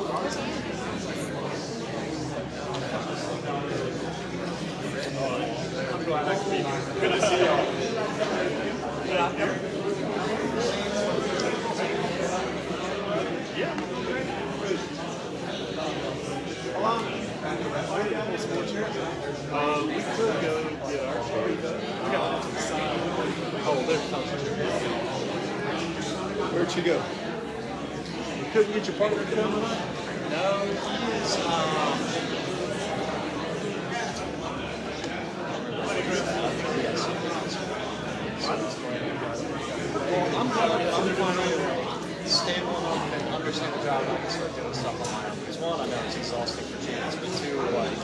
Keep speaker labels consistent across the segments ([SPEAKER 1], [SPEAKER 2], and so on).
[SPEAKER 1] I'm glad I could be here. Good to see y'all. Yeah. We could go get our chair. We got one to the side. Oh, there's Where'd you go? You couldn't get your partner to come tonight?
[SPEAKER 2] No, he's well, I'm finally stable enough and understand the job. I can start doing stuff on my own. Because one, I know it's exhausting for chance, but two, like,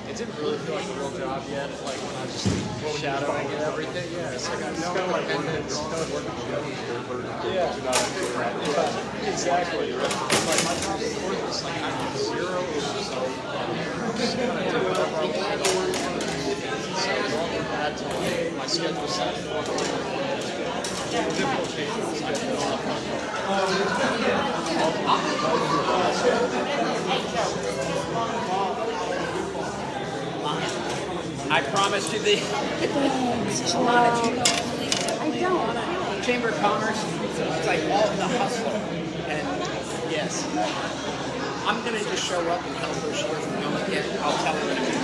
[SPEAKER 2] it didn't really feel like a real job yet. Like when I was just shadowing and everything. Yeah, it's like I know independence. Yeah, exactly. It's like my job is worthless. Like I have zero oversight. Just kind of do whatever I want. So long as that time, my schedule set for difficult changes. I do all I promised you the Chamber of Commerce. It's like all the hustle. And yes, I'm going to just show up and help her. She doesn't know it yet. I'll tell her in a minute.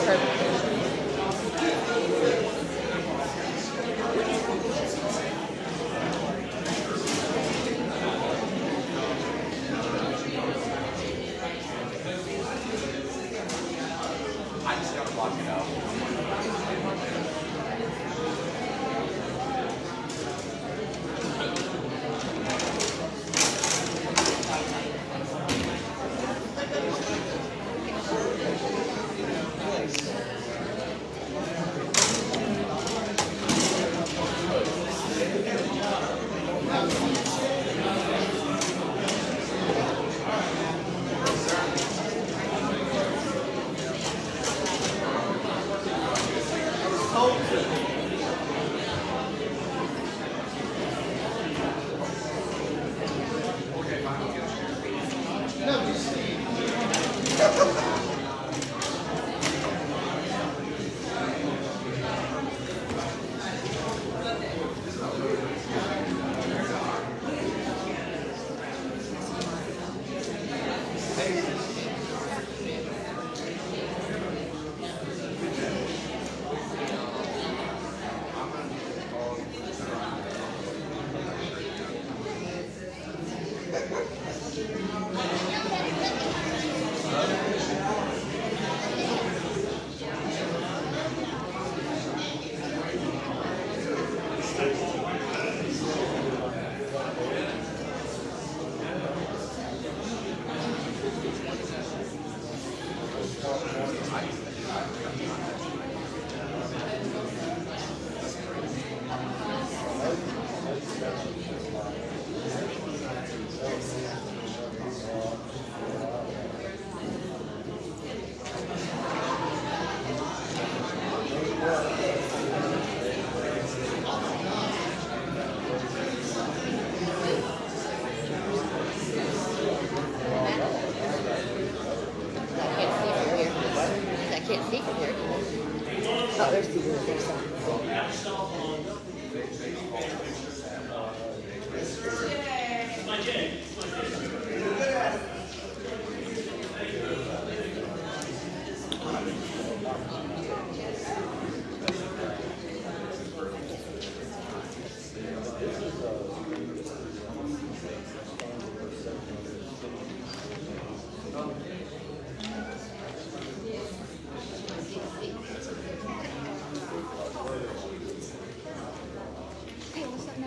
[SPEAKER 2] Perfect.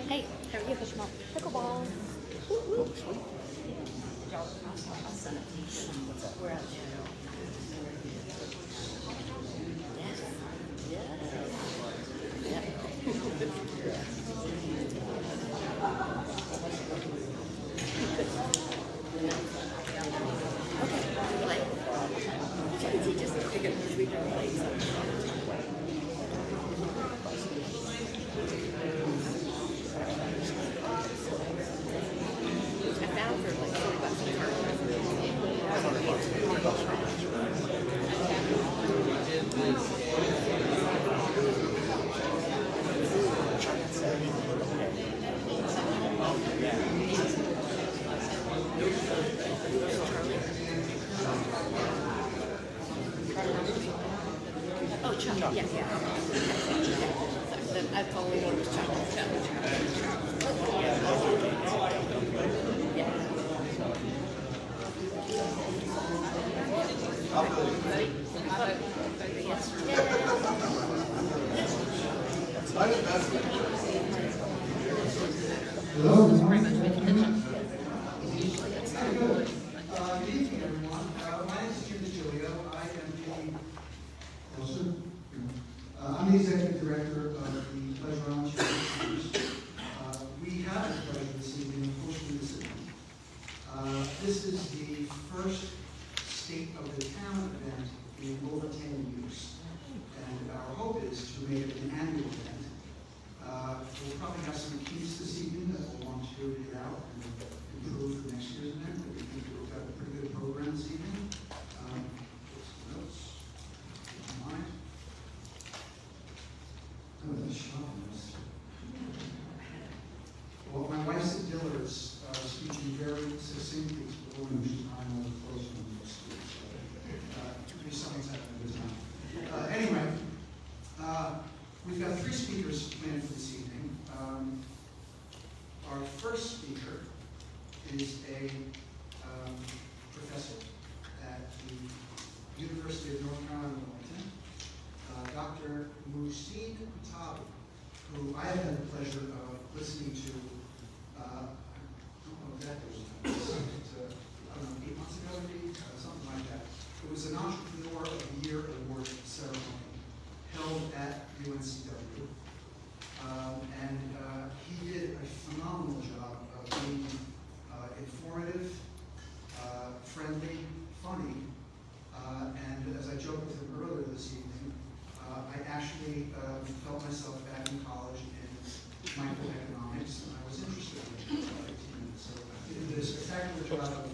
[SPEAKER 3] Hey, how are you? Pickleball. I'll send it to you. We're out there. I found for like $40 a card. Yeah, yeah. I follow you on the chocolate challenge.
[SPEAKER 4] Hello, good morning.
[SPEAKER 5] Good evening, everyone. My name is Jim DiGiulio. I'm the executive director of the Pleasure Island Charity Centers. We have the pleasure this evening of hosting this event. This is the first State of the Town event in over 10 years. And our hope is to make it an annual event. We'll probably have some keys this evening that we'll want to get out and improve for next year's event. But we think we've got a pretty good program this evening. Notes. Mind. Oh, that's shocking. Well, my wife's at Dillard's, speaking very succinctly to the woman whose time was close from the school. So, maybe something's happening this time. Anyway, we've got 3 speakers planned for this evening. Our first speaker is a professor at the University of North Carolina, Wilmington, Dr. Muhsin Kutabi, who I have had the pleasure of listening to, I don't know exactly what it was, I don't know, 8 months ago maybe, something like that. It was an Entrepreneur of the Year award ceremony held at UNCW. And he did a phenomenal job of being informative, friendly, funny, and as I joked with him earlier this evening, I actually felt myself back in college in microeconomics, and I was interested in it for 18 minutes. So he did a spectacular job of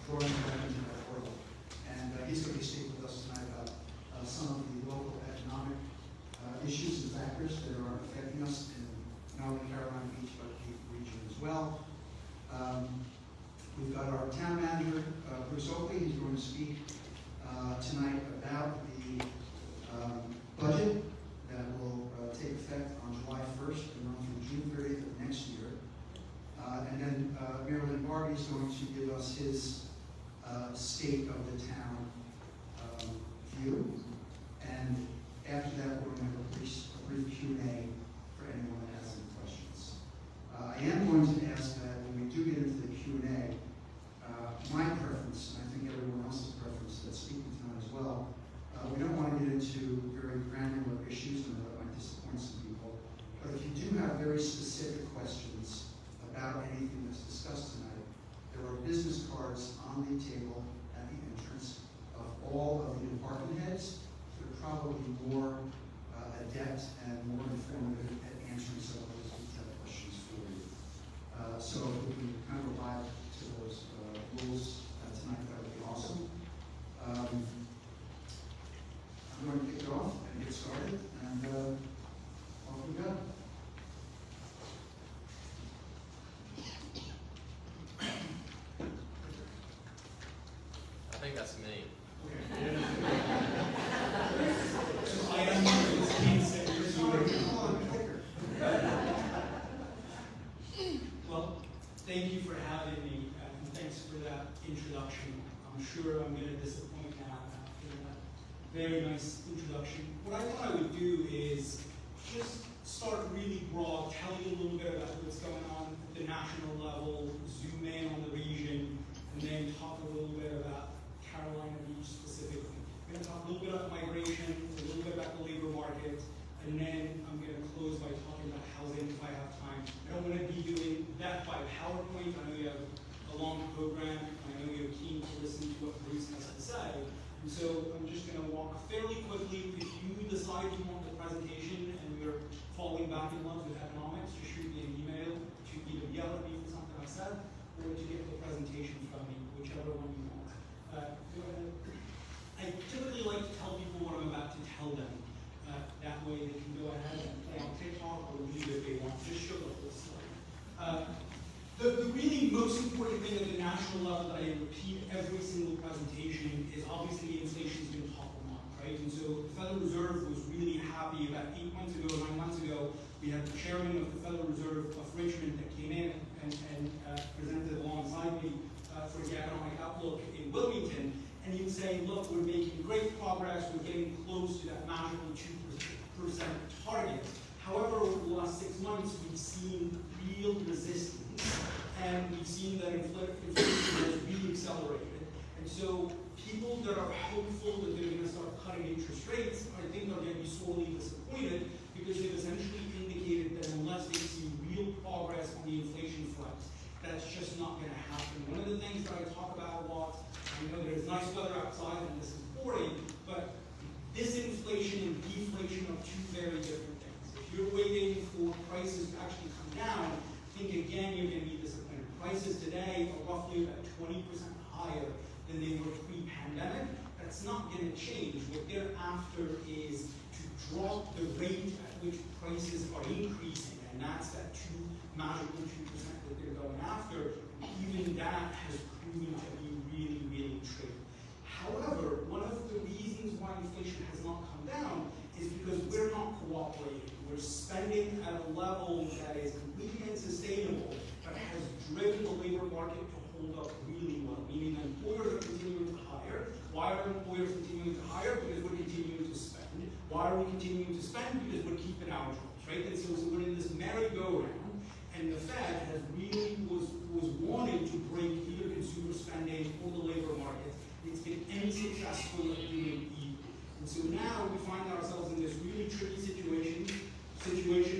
[SPEAKER 5] drawing back into that world. And he's going to be speaking with us tonight about some of the local economic issues and factors that are affecting us in not only Carolina Beach, but the region as well. We've got our town manager, Bruce Oakley. He's going to speak tonight about the budget that will take effect on July 1st and run through June 30th of next year. And then Marilyn Barbie is going to give us his state of the town view. And after that, we're going to have a brief Q&A for anyone that has any questions. I am going to ask that when we do get into the Q&A, my preference, and I think everyone else's preference that's speaking tonight as well, we don't want to get into very granular issues, and that might disappoint some people. But if you do have very specific questions about anything that's discussed tonight, there are business cards on the table at the entrance of all of the department heads. They're probably more adept and more informative at answering some of those detailed questions for you. So if we can kind of abide to those rules tonight, that would be awesome. I'm going to kick it off and get started, and off we go.
[SPEAKER 2] I think that's me.
[SPEAKER 1] Well, thank you for having me, and thanks for that introduction. I'm sure I'm going to disappoint now after that very nice introduction. What I thought I would do is just start really broad, tell you a little bit about what's going on at the national level, zoom in on the region, and then talk a little bit about Carolina Beach specifically. I'm going to talk a little bit about migration, a little bit about the labor market, and then I'm going to close by talking about housing if I have time. I don't want to be doing that by PowerPoint. I know you have a long program. I know you're keen to listen to what Bruce has to say. And so I'm just going to walk fairly quickly. If you decide you want the presentation and you're falling back in love with economics, just shoot me an email to either yell at me for something I said or to get the presentation from me, whichever one you want. Go ahead. I typically like to tell people what I'm about to tell them. That way they can go ahead and play on TikTok or leave if they want. Just show the whole slide. The really most important thing at the national level that I repeat every single presentation is obviously inflation has been top of mind. right? And so the Federal Reserve was really happy about 8 months ago, 9 months ago. We had the chairman of the Federal Reserve of Richmond that came in and presented alongside me for the economic outlook in Wilmington. And he was saying, look, we're making great progress. We're getting close to that magical 2% target. However, over the last 6 months, we've seen real resistance, and we've seen that inflation has really accelerated. And so people that are hopeful that they're going to start cutting interest rates, I think are going to be sorely disappointed, because they've essentially indicated that unless they see real progress on the inflation front, that's just not going to happen. One of the things that I talk about a lot, I know there's nice weather outside and this is boring, but disinflation and deflation are two very different things. If you're waiting for prices to actually come down, I think again you're going to be disappointed. Prices today are roughly about 20% higher than they were pre-pandemic. That's not going to change. What they're after is to drop the rate at which prices are increasing, and that's that magical 2% that they're going after. Even that has proven to be really, really true. However, one of the reasons why inflation has not come down is because we're not cooperating. We're spending at a level that is completely unsustainable, but has driven the labor market to hold up really well, meaning that employers are continuing to hire. Why are employers continuing to hire? Because we're continuing to spend. Why are we continuing to spend? Because we're keeping our jobs, right? And so we're in this merry-go-round, and the Fed has really was wanting to break either consumer spending or the labor market. It's been unsuccessful at doing either. And so now we find ourselves in this really tricky situation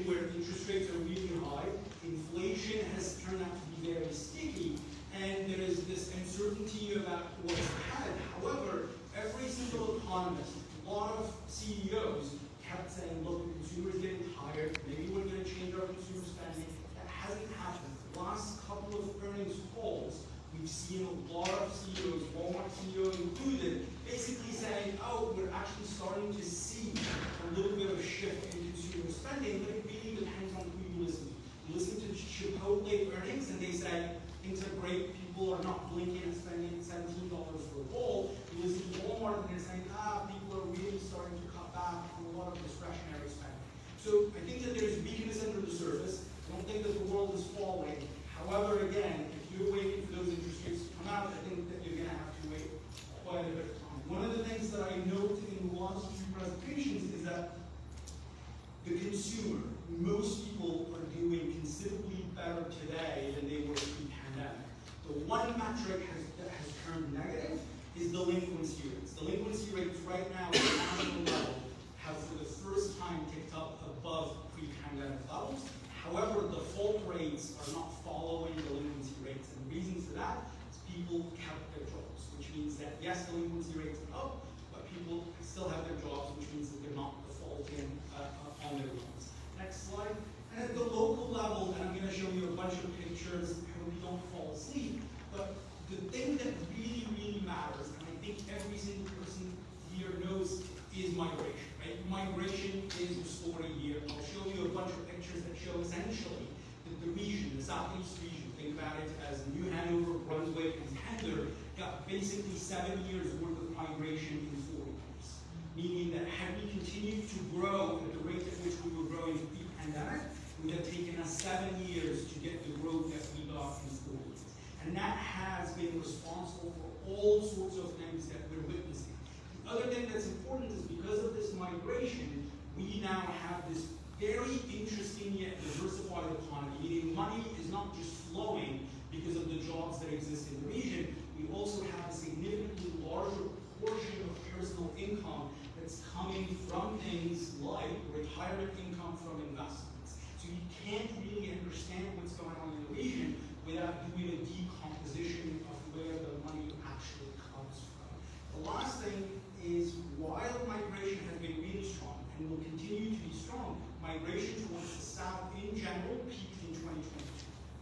[SPEAKER 1] where interest rates are really high, inflation has turned out to be very sticky, and there is this uncertainty about what's ahead. However, every single economist, a lot of CEOs kept saying, look, the consumer is getting tired, maybe we're going to change our consumer spending. That hasn't happened. The last couple of earnings calls, we've seen a lot of CEOs, Walmart CEO included, basically saying, oh, we're actually starting to see a little bit of a shift in consumer spending, but it really depends on who you listen to. You listen to Chipotle earnings, and they say, things are great, people are not blinking and spending $17 for a bowl. You listen to Walmart, and they're saying, people are really starting to cut back on a lot of discretionary spending. So I think that there's weakness under the surface. I don't think that the world is falling. However, again, if you're waiting for those interest rates to come out, I think that you're going to have to wait quite a bit of time. One of the things that I note in the last few presentations is that the consumer, most people are doing considerably better today than they were pre-pandemic. The one metric that has turned negative is delinquency rates. Delinquency rates right now at the national level have for the first time ticked up above pre-pandemic levels. However, default rates are not following delinquency rates. And the reason for that is people kept their jobs, which means that yes, delinquency rates are up, but people still have their jobs, which means that they're not defaulting on their loans. Next slide. And at the local level, and I'm going to show you a bunch of pictures, I hope you don't fall asleep, but the thing that really, really matters, and I think every single person here knows, is migration, right? Migration is restored here. I'll show you a bunch of pictures that show essentially that the region, the southeast region, think about it as New Hanover, Brunswick, and Tender, got basically 7 years worth of migration in 4 years. Meaning that had we continued to grow at the rate at which we were growing pre-pandemic, it would have taken us 7 years to get the growth that we got in 4 years. And that has been responsible for all sorts of things that we're witnessing. The other thing that's important is because of this migration, we now have this very interesting yet diversified economy, meaning money is not just flowing because of the jobs that exist in the region. We also have a significantly larger portion of personal income that's coming from things like retirement income from investments. So you can't really understand what's going on in the region without doing a decomposition of where the money actually comes from. The last thing is, while migration has been really strong and will continue to be strong, migration towards the south in general peaked in 2022,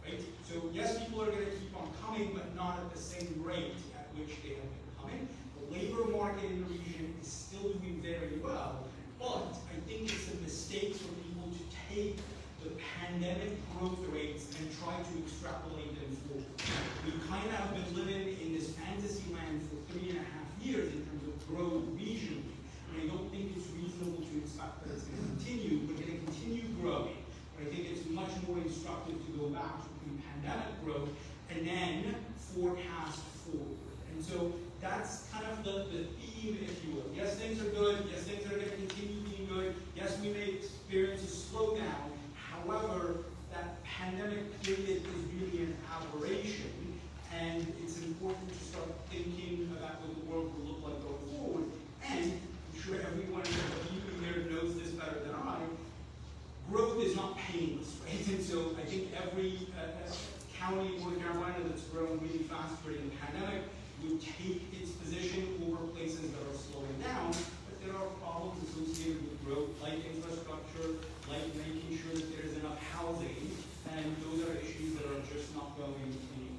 [SPEAKER 1] right? So yes, people are going to keep on coming, but not at the same rate at which they have been coming. The labor market in the region is still doing very well, but I think it's a mistake for people to take the pandemic growth rates and try to extrapolate them forward. We kind of have been living in this fantasy land for 3.5 years in terms of growth regionally. And I don't think it's reasonable to expect that it's going to continue. We're going to continue growing. But I think it's much more instructive to go back to pre-pandemic growth and then forecast forward. And so that's kind of the theme, if you will. Yes, things are good. Yes, things are going to continue being good. Yes, we may experience a slowdown. However, that pandemic period is really an aberration, and it's important to start thinking about what the world will look like going forward. And I'm sure everyone of you here knows this better than I. Growth is not painless, right? And so I think every county in North Carolina that's grown really fast during the pandemic will take its position over places that are slowing down. But there are problems associated with growth, like infrastructure, like making sure that there is enough housing, and those are issues that are just not going anywhere.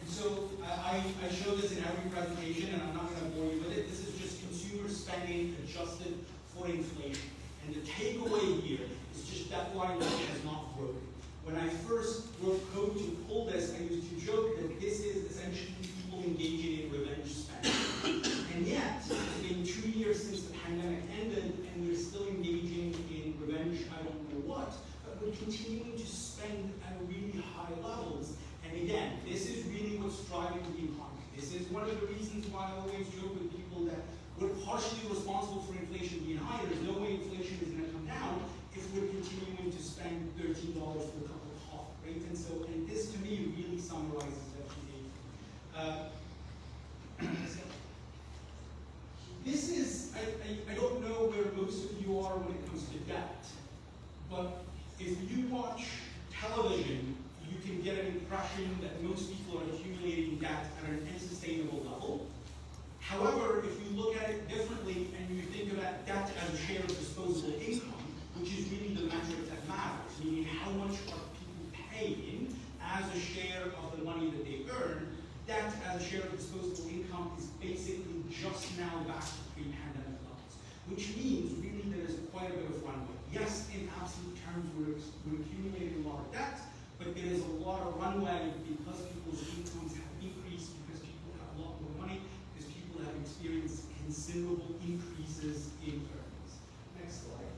[SPEAKER 1] And so I show this in every presentation, and I'm not going to bore you with it. This is just consumer spending adjusted for inflation. And the takeaway here is just that line has not broken. When I first wrote code to pull this, I used to joke that this is essentially people engaging in revenge spending. And yet, it's been 2 years since the pandemic ended, and we're still engaging in revenge, I don't know what, but we're continuing to spend at really high levels. And again, this is really what's driving the economy. This is one of the reasons why I always joke with people that we're partially responsible for inflation being high. There's no way inflation is going to come down if we're continuing to spend $13 for a cup of coffee, right? And so, and this to me really summarizes that behavior. This is, I don't know where most of you are when it comes to debt, but if you watch television, you can get an impression that most people are accumulating debt at an unsustainable level. However, if you look at it differently and you think about debt as a share of disposable income, which is really the metric that matters, meaning how much are people paying as a share of the money that they earn, debt as a share of disposable income is basically just now back to pre-pandemic levels, which means really there is quite a bit of runway. Yes, in absolute terms, we're accumulating a lot of debt, but there is a lot of runway because people's incomes have increased, because people have a lot more money, because people have experienced considerable increases in earnings. Next slide.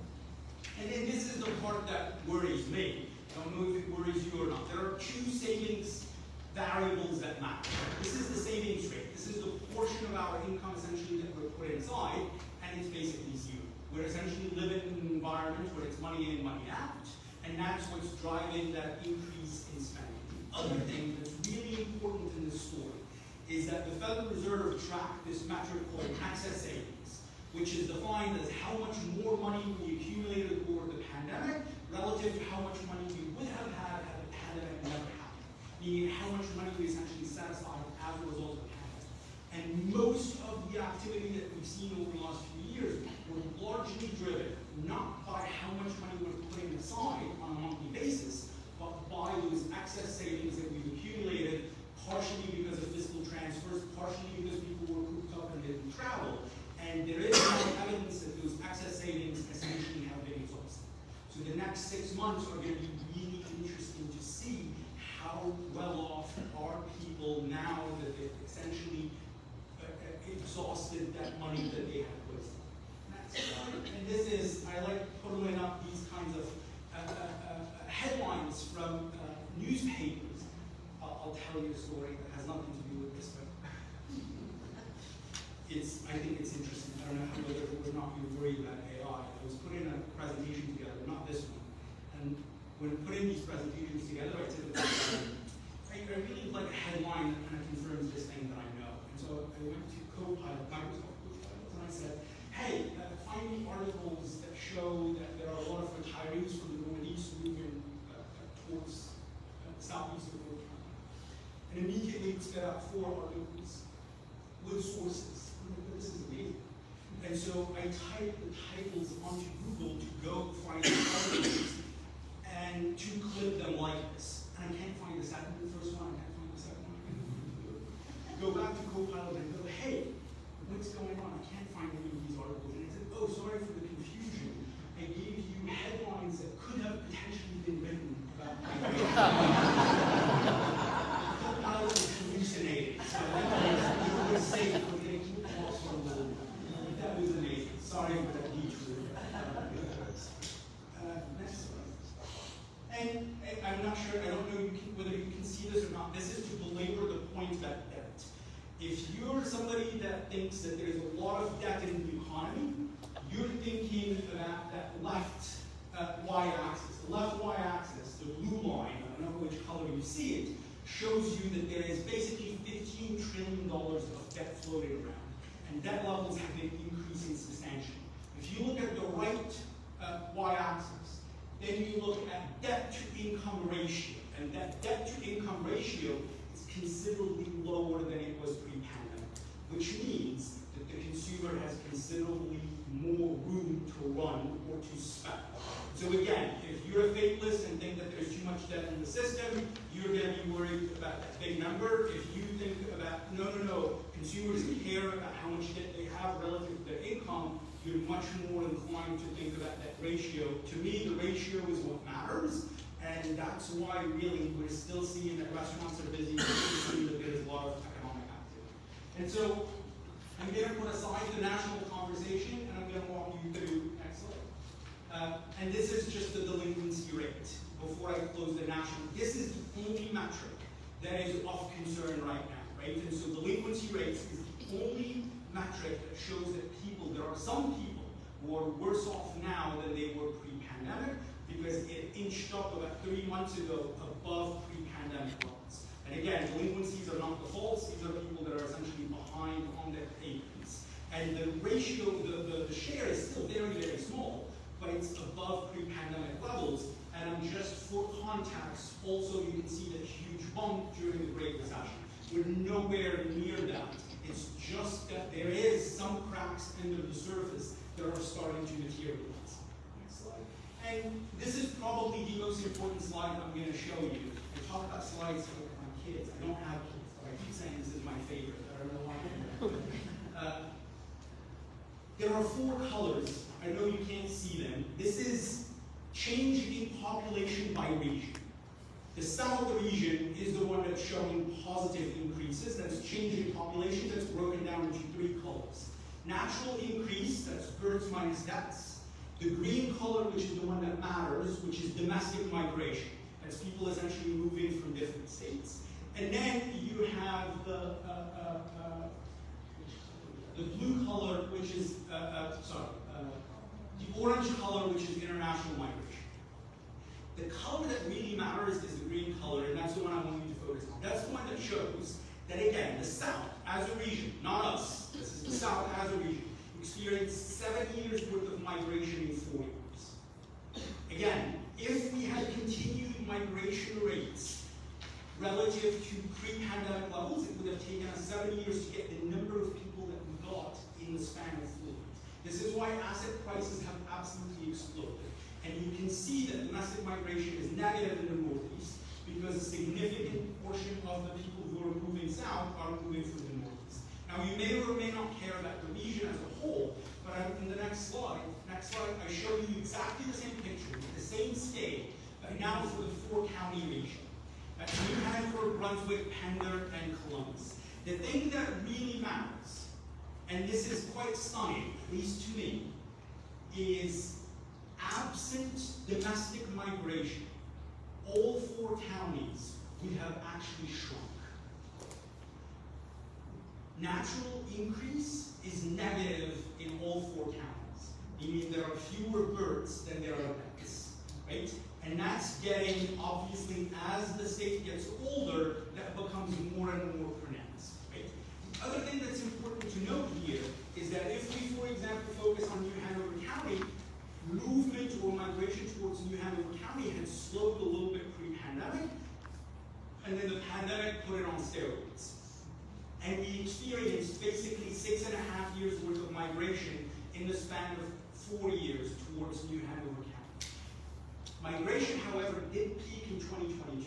[SPEAKER 1] And then this is the part that worries me. I don't know if it worries you or not. There are two savings variables that matter. This is the savings rate. This is the portion of our income essentially that we're putting aside, and it's basically zero. We're essentially living in an environment where it's money in, money out, and that's what's driving that increase in spending. The other thing that's really important in this story is that the Federal Reserve tracked this metric called excess savings, which is defined as how much more money we accumulated over the pandemic relative to how much money we would have had had the pandemic never happened, meaning how much money we essentially set aside as a result of the pandemic. And most of the activity that we've seen over the last few years were largely driven not by how much money we're putting aside on a monthly basis, but by those excess savings that we've accumulated, partially because of fiscal transfers, partially because people were cooped up and didn't travel. And there is no evidence that those excess savings essentially have been exhausted. So the next 6 months are going to be really interesting to see how well off are people now that they've essentially exhausted that money that they have put aside. And this is, I like pulling up these kinds of headlines from newspapers. I'll tell you a story that has nothing to do with this, but I think it's interesting. I don't know whether or not you're worried about AI. I was putting a presentation together, not this one. And when putting these presentations together, I said, I really like a headline that kind of confirms this thing that I know. And so I went to Copilot, Microsoft Copilot, and I said, hey, find me articles that show that there are a lot of retirees from the Northeast moving towards southeast of North Carolina. And immediately it spit out 4 articles with sources. I'm like, this is amazing. And so I typed the titles onto Google to go find the articles and to clip them like this. And I can't find the first one, I can't find the second one. Go back to Copilot and go, hey, what's going on? I can't find any of these articles. And it said, oh, sorry for the confusion. I gave you headlines that could have potentially been written about my Copilot was hallucinating. So that was safe. We're going to keep off for a little bit. That was Sorry for that detour. Next slide. And I'm not sure, I don't know whether you can see this or not. This is to belabor the point that debt. If you're somebody that thinks that there's a lot of debt in the economy, you're thinking about that left y-axis. The left y-axis, the blue line, I don't know which color you see it, shows you that there is basically $15 trillion of debt floating around. And debt levels have been increasing substantially. If you look at the right y-axis, then you look at debt-to-income ratio. And that debt-to-income ratio is considerably lower than it was pre-pandemic, which means that the consumer has considerably more room to run or to spend. So again, if you're a fatalist and think that there's too much debt in the system, you're going to be worried about that big number. If you think about, no, consumers care about how much debt they have relative to their income, you're much more inclined to think about that ratio. To me, the ratio is what matters, and that's why really we're still seeing that restaurants are busy, we're still seeing that there's a lot of economic activity. And so I'm going to put aside the national conversation, and I'm going to walk you through, next slide. And this is just the delinquency rate. Before I close the national, this is the only metric that is of concern right now, right? And so delinquency rates is the only metric that shows that there are some people who are worse off now than they were pre-pandemic because it inched up about 3 months ago above pre-pandemic levels. And again, delinquencies are not defaults, these are people that are essentially behind on their payments. And the ratio, the share is still very, very small, but it's above pre-pandemic levels. And just for context, also you can see that huge bump during the Great Recession. We're nowhere near that. It's just that there is some cracks under the surface that are starting to materialize. Next slide. And this is probably the most important slide I'm going to show you. I talk about slides with my kids. I don't have kids, but I keep saying this is my favorite. I don't know why. There are 4 colors. I know you can't see them. This is change in population by region. The south region is the one that's showing positive increases. That's change in population. That's broken down into 3 colors. Natural increase, that's births minus deaths. The green color, which is the one that matters, which is domestic migration. That's people essentially moving from different states. And then you have the blue color, which is, the orange color, which is international migration. The color that really matters is the green color, and that's the one I want you to focus on. That's the one that shows that, again, the South as a region, not us, this is the South as a region, experienced 7 years worth of migration in 4 years. Again, if we had continued migration rates relative to pre-pandemic levels, it would have taken us 7 years to get the number of people that we got in the span of 4 years. This is why asset prices have absolutely exploded. And you can see that domestic migration is negative in the Northeast because a significant portion of the people who are moving south are moving from the Northeast. Now, you may or may not care about the region as a whole, but in the next slide, I show you exactly the same picture with the same scale, but now for the 4-county region. That's New Hampshire, Brunswick, Pender, and Columbus. The thing that really matters, and this is quite stunning, at least to me, is absent domestic migration, all 4 counties would have actually shrunk. Natural increase is negative in all 4 counties, meaning there are fewer births than there are deaths, right? And that's getting, obviously, as the state gets older, that becomes more and more pronounced, right? The other thing that's important to note here is that if we, for example, focus on New Hanover County, movement or migration towards New Hanover County had slowed a little bit pre-pandemic, and then the pandemic put it on steroids. And we experienced basically 6.5 years worth of migration in the span of 4 years towards New Hanover County. Migration, however, did peak in 2022.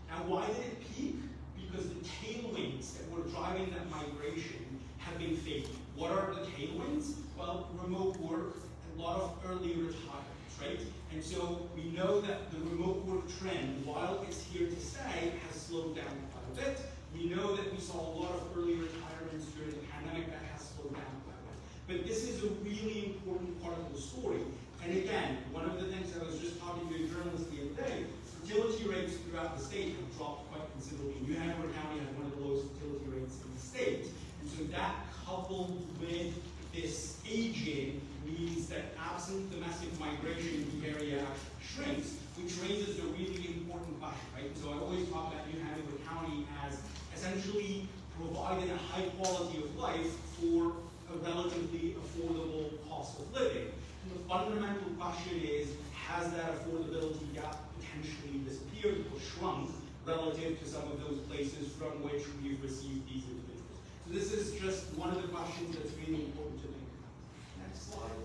[SPEAKER 1] Now, why did it peak? Because the tailwinds that were driving that migration have been fading. What are the tailwinds? Well, remote work, a lot of early retirements, right? And so we know that the remote work trend, while it's here to stay, has slowed down quite a bit. We know that we saw a lot of early retirements during the pandemic that has slowed down quite a bit. But this is a really important part of the story. And again, one of the things I was just talking to a journalist the other day, fertility rates throughout the state have dropped quite considerably. New Hanover County has one of the lowest fertility rates in the state. And so that coupled with this aging means that absent domestic migration, the area shrinks, which raises a really important question, right? So I always talk about New Hanover County as essentially providing a high quality of life for a relatively affordable cost of living. And the fundamental question is, has that affordability gap potentially disappeared or shrunk relative to some of those places from which we've received these individuals? So this is just one of the questions that's really important to think about. Next slide.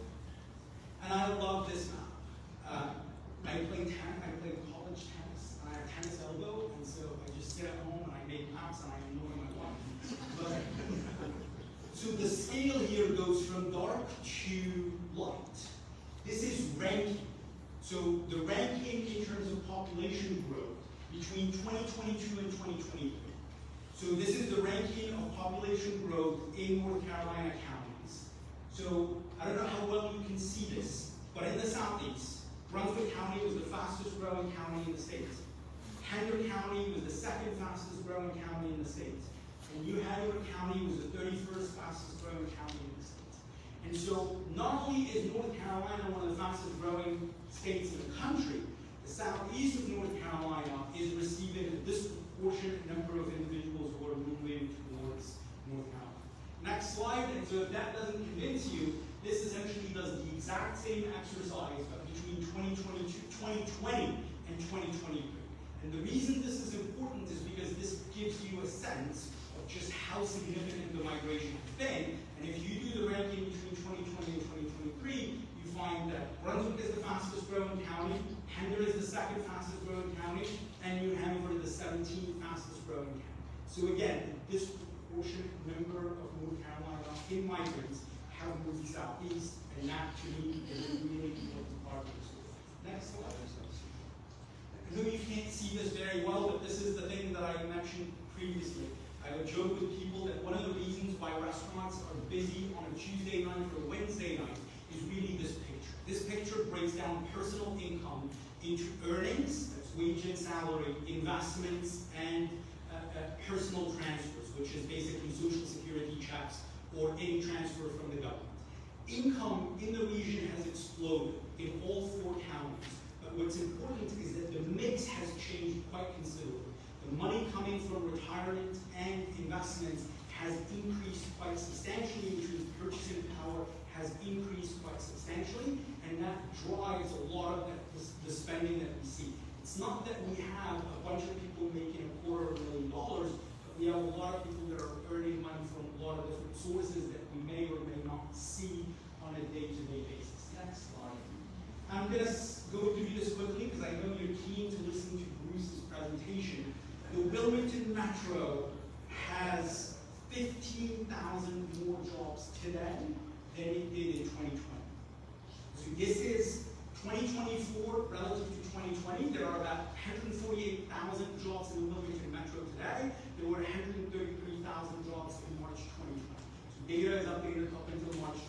[SPEAKER 1] And I love this map. I play college tennis, and I have tennis elbow, and so I just sit at home and I make maps and I annoy my wife. So the scale here goes from dark to light. This is ranking. So the ranking in terms of population growth between 2022 and 2023. So this is the ranking of population growth in North Carolina counties. So I don't know how well you can see this, but in the southeast, Brunswick County was the fastest growing county in the state. Henry County was the second fastest growing county in the state. And New Hanover County was the 31st fastest growing county in the state. And so not only is North Carolina one of the fastest growing states in the country, the southeast of North Carolina is receiving a disproportionate number of individuals who are moving towards North Carolina. Next slide, and so if that doesn't convince you, this essentially does the exact same exercise but between 2020 and 2023. And the reason this is important is because this gives you a sense of just how significant the migration has been. And if you do the ranking between 2020 and 2023, you find that Brunswick is the fastest growing county, Pender is the second fastest growing county, and New Hanover is the 17th fastest growing county. So again, a disproportionate number of North Carolina immigrants have moved southeast, and that to me is a really important part of the story. Next slide. I know you can't see this very well, but this is the thing that I mentioned previously. I would joke with people that one of the reasons why restaurants are busy on a Tuesday night or Wednesday night is really this picture. This picture breaks down personal income into earnings, that's wage and salary, investments, and personal transfers, which is basically social security checks or any transfer from the government. Income in the region has exploded in all 4 counties, but what's important is that the mix has changed quite considerably. The money coming from retirement and investments has increased quite substantially, which means purchasing power has increased quite substantially, and that drives a lot of the spending that we see. It's not that we have a bunch of people making $250,000, but we have a lot of people that are earning money from a lot of different sources that we may or may not see on a day-to-day basis. Next slide. I'm going to go through this quickly because I know you're keen to listen to Bruce's presentation. The Wilmington Metro has 15,000 more jobs today than it did in 2020. So this is 2024 relative to 2020. There are about 148,000 jobs in the Wilmington Metro today. There were 133,000 jobs in March 2020. So data is updated up until March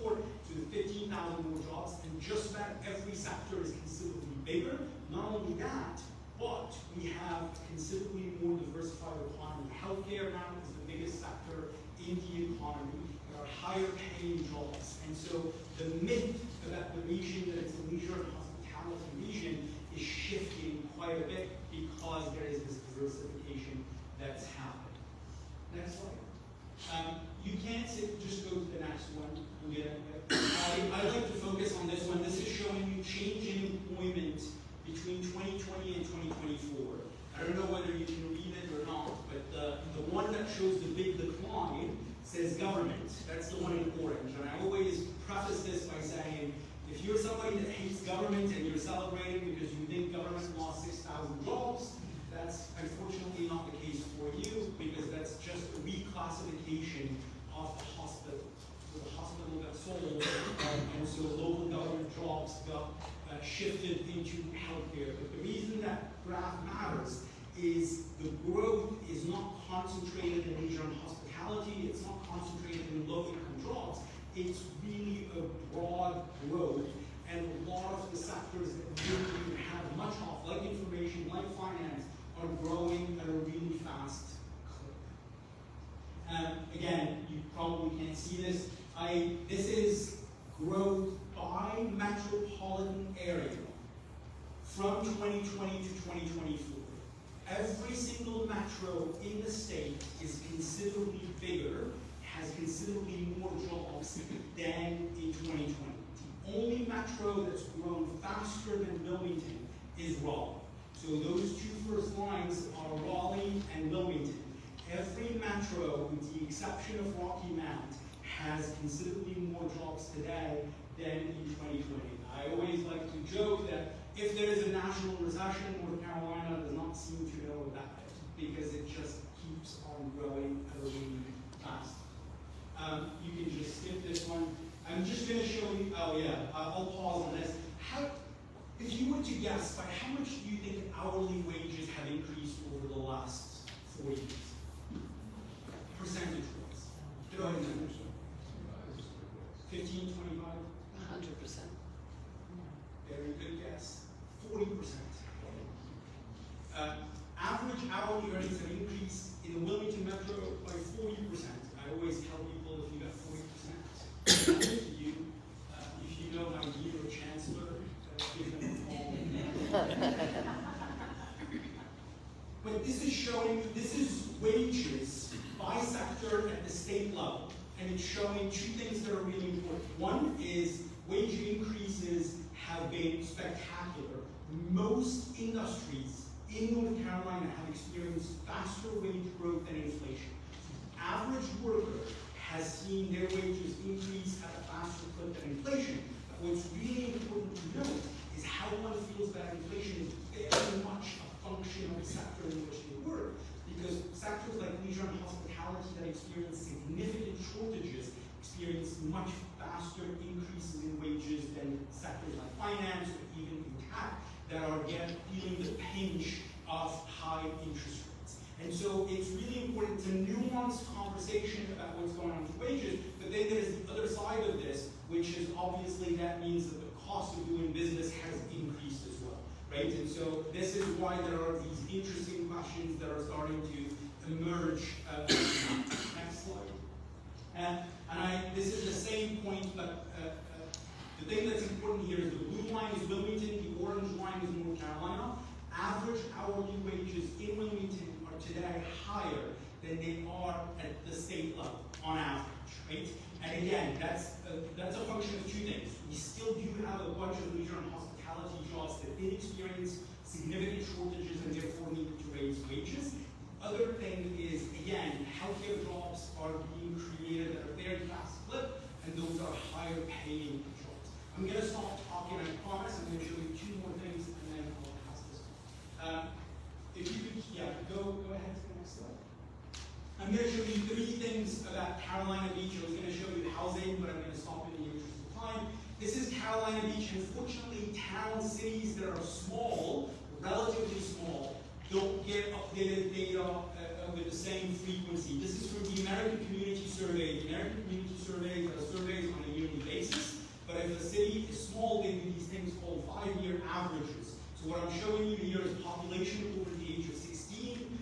[SPEAKER 1] 2024. So the 15,000 more jobs, and just about every sector is considerably bigger. Not only that, but we have considerably more diversified economy. Healthcare now is the biggest sector in the economy. There are higher paying jobs. And so the myth about the region, that it's a leisure and hospitality region, is shifting quite a bit because there is this diversification that's happening. Next slide. You can't just go to the next one. I'd like to focus on this one. This is showing you change in employment between 2020 and 2024. I don't know whether you can read it or not, but the one that shows the big decline says government. That's the one in orange. And I always preface this by saying, if you're somebody that hates government and you're celebrating because you think government lost 6,000 jobs, that's unfortunately not the case for you, because that's just a reclassification of the hospital. So the hospital got sold, and so local government jobs got shifted into healthcare. But the reason that graph matters is the growth is not concentrated in leisure and hospitality, it's not concentrated in low-income jobs, it's really a broad growth, and a lot of the sectors that we don't even have much of, like information, like finance, are growing at a really fast clip. Again, you probably can't see this. This is growth by metropolitan area from 2020 to 2024. Every single metro in the state is considerably bigger, has considerably more jobs than in 2020. The only metro that's grown faster than Wilmington is Raleigh. So those two first lines are Raleigh and Wilmington. Every metro, with the exception of Rocky Mount, has considerably more jobs today than in 2020. I always like to joke that if there is a national recession, North Carolina does not seem to know about it because it just keeps on growing at a really fast. You can just skip this one. I'm just going to show you, oh yeah, I'll pause on this. If you were to guess, by how much do you think hourly wages have increased over the last 4 years? Percentage-wise. Throw in numbers. 15, 25?
[SPEAKER 3] 100%.
[SPEAKER 1] Very good guess. 40%. Average hourly earnings have increased in the Wilmington Metro by 40%. I always tell people if you got 40%, if you know my dear chancellor, give them a call. But this is showing, this is wages by sector at the state level. And it's showing two things that are really important. One is wage increases have been spectacular. Most industries in North Carolina have experienced faster wage growth than inflation. The average worker has seen their wages increase at a faster clip than inflation. But what's really important to note is how one feels that inflation is very much a function of the sector in which they work. Because sectors like leisure and hospitality that experience significant shortages experience much faster increases in wages than sectors like finance or even in tech that are feeling the pinch of high interest rates. And so it's really important to nuance conversation about what's going on with wages, but then there's the other side of this, which is obviously that means that the cost of doing business has increased as well, right? And so this is why there are these interesting questions that are starting to emerge. Next slide. This is the same point, but the thing that's important here is the blue line is Wilmington, the orange line is North Carolina. Average hourly wages in Wilmington are today higher than they are at the state level on average, right? And again, that's a function of two things. We still do have a bunch of leisure and hospitality jobs that did experience significant shortages and therefore needed to raise wages. The other thing is, again, healthcare jobs are being created at a very fast clip, and those are higher paying jobs. I'm going to stop talking, I promise. I'm going to show you two more things, and then I'll pass this on. If you could, go ahead to the next slide. I'm going to show you three things about Carolina Beach. I was going to show you housing, but I'm going to stop in the interest of time. This is Carolina Beach. Unfortunately, towns, cities that are small, relatively small, don't get updated data with the same frequency. This is from the American Community Survey. The American Community Survey does surveys on a yearly basis, but if a city is small, they do these things called 5-year averages. So what I'm showing you here is population over the age of 16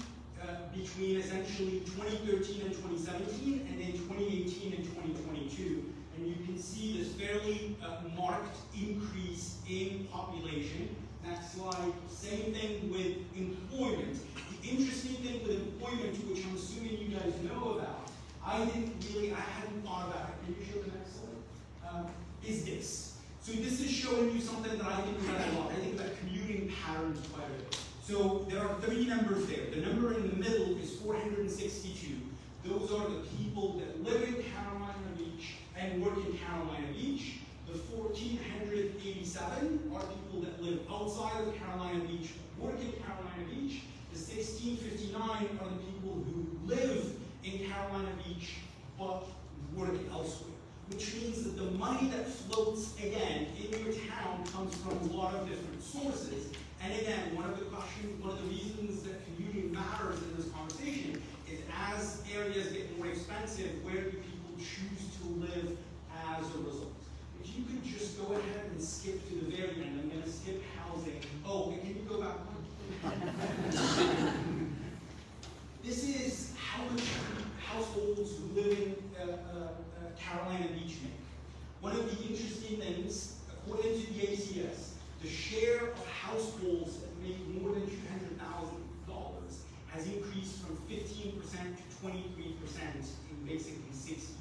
[SPEAKER 1] between essentially 2013 and 2017, and then 2018 and 2022. And you can see this fairly marked increase in population. Next slide. Same thing with employment. The interesting thing with employment, which I'm assuming you guys know about, I hadn't thought about it. Can you show the next slide? Is this. So this is showing you something that I think about a lot. I think about commuting patterns quite a bit. So there are three numbers there. The number in the middle is 462. Those are the people that live in Carolina Beach and work in Carolina Beach. The 1,487 are people that live outside of Carolina Beach, work in Carolina Beach. The 1,659 are the people who live in Carolina Beach but work elsewhere. Which means that the money that floats, again, in your town comes from a lot of different sources. And again, one of the reasons that commuting matters in this conversation is as areas get more expensive, where do people choose to live as a result. If you could just go ahead and skip to the very end, I'm gonna skip housing. Oh, and can you go back one? This is how much households who live in Carolina Beach make. One of the interesting things, according to the ACS, the share of households that make more than $200,000 has increased from 15% to 23% in basically 6 years.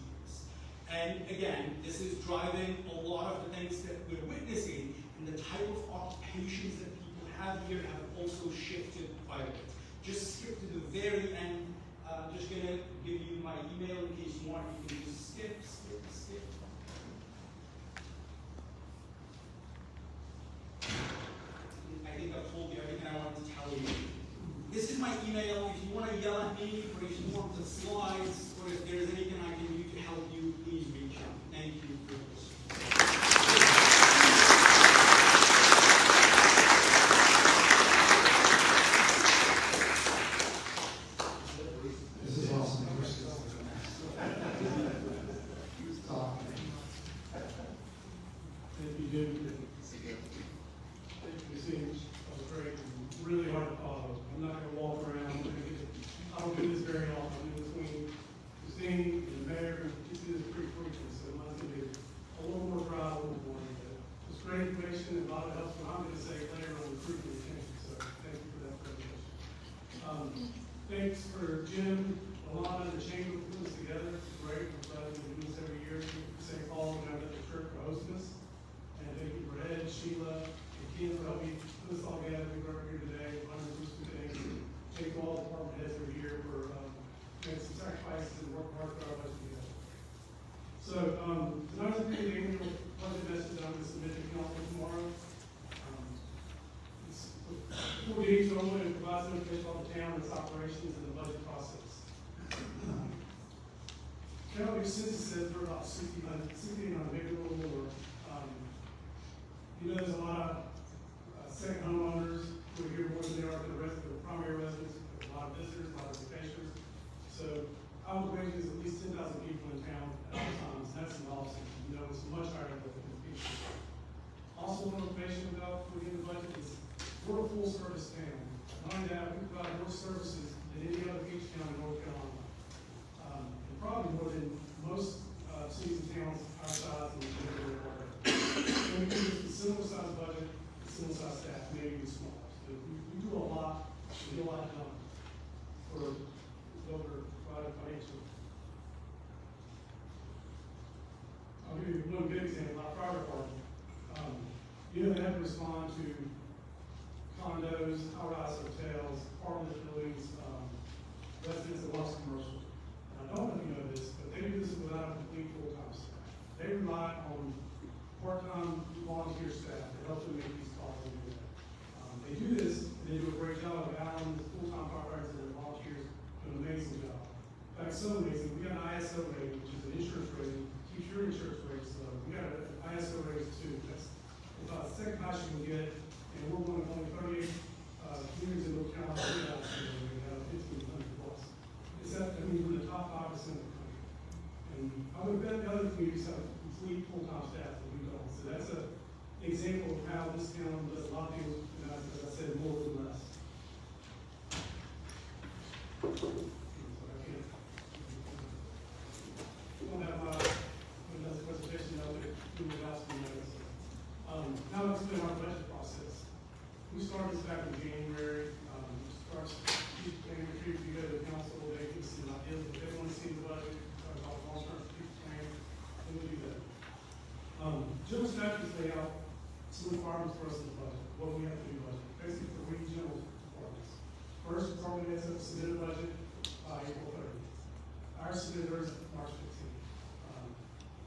[SPEAKER 1] And again, this is driving a lot of the things that we're witnessing, and the type of occupations that people have here have also shifted quite a bit. Just skip to the very end. Just gonna give you my email in case you want. You can just skip. I think I've told you everything I wanted to tell you. This is my email. If you want to yell at me, or if you want the slides, or if there's anything I can do to help you, please reach out. Thank you for this.
[SPEAKER 5] This is awesome. Talk.
[SPEAKER 4] Thank you, Jim. It seems great, really hard to follow. I'm not gonna walk around. I don't do this very often. I do between Christine and the mayor, you see this pretty frequently, so mine's gonna be a little more dry, a little more. It's great information and a lot of help. I'm gonna say later on recruitment retention, so thank you for that presentation. Thanks for Jim, Alana, and the chamber for putting this together. It's great. I'm glad we do this every year. St. Paul and the church for hosting us. And thank you for Ed, Sheila, and Keith for helping put this all together. We work here today, running through some things. Thank all the department heads every year for making some sacrifices and working hard for our budget together. So tonight is the annual budget message I'm going to submit to council tomorrow. Before we each one, it provides information about the town, its operations, and the budget process. County census says we're about 1,600, maybe a little more. You know, there's a lot of second homeowners who are here more than they are the rest of the primary residents. There's a lot of visitors, a lot of vacationers. So our range is at least 10,000 people in town at all times. That's an awesome. You know, it's much higher than the people. Also, more information about within the budget is we're a full service town. Not only that, we provide more services than any other beach town in North Carolina. And probably more than most cities and towns our size and the area. And we do a similar size budget, similar size staff, maybe even smaller. So we do a lot, we do a lot done for what we're providing financially. I'll give you one good example, our fire department. You know, they have to respond to condos, high-rise hotels, apartment buildings, residents that lost commercial. And I don't know if you know this, but they do this without a complete full-time staff. They rely on part-time volunteer staff to help them make these calls and do that. They do this, and they do a great job. Alan, the full-time firefighters and volunteers do an amazing job. In fact, so amazing, we got an ISO rating, which is an insurance rating, keeps your insurance rates low. We got an ISO rating too. That's about the second highest you can get, and we're one of only 38 communities in North Carolina. We have 1,500 plus. It's that, I mean, we're the top 5% of the country. And I would bet the other communities have complete full-time staff that we don't. So that's an example of how this town does a lot of things, and as I said, more with less. So I can't. I don't have my another presentation out there. Do what else we know. Now let's explain our budget process. We started this back in January. Starts chief planning retreat. We go to the council, they give us some ideas if they want to see the budget, talk about long-term strategic plan, and we do that. General statutes lay out some requirements for us in the budget, what we have to do budget, basically for regional departments. First, department heads have to submit a budget by April 30th. Our submitter is March 15th.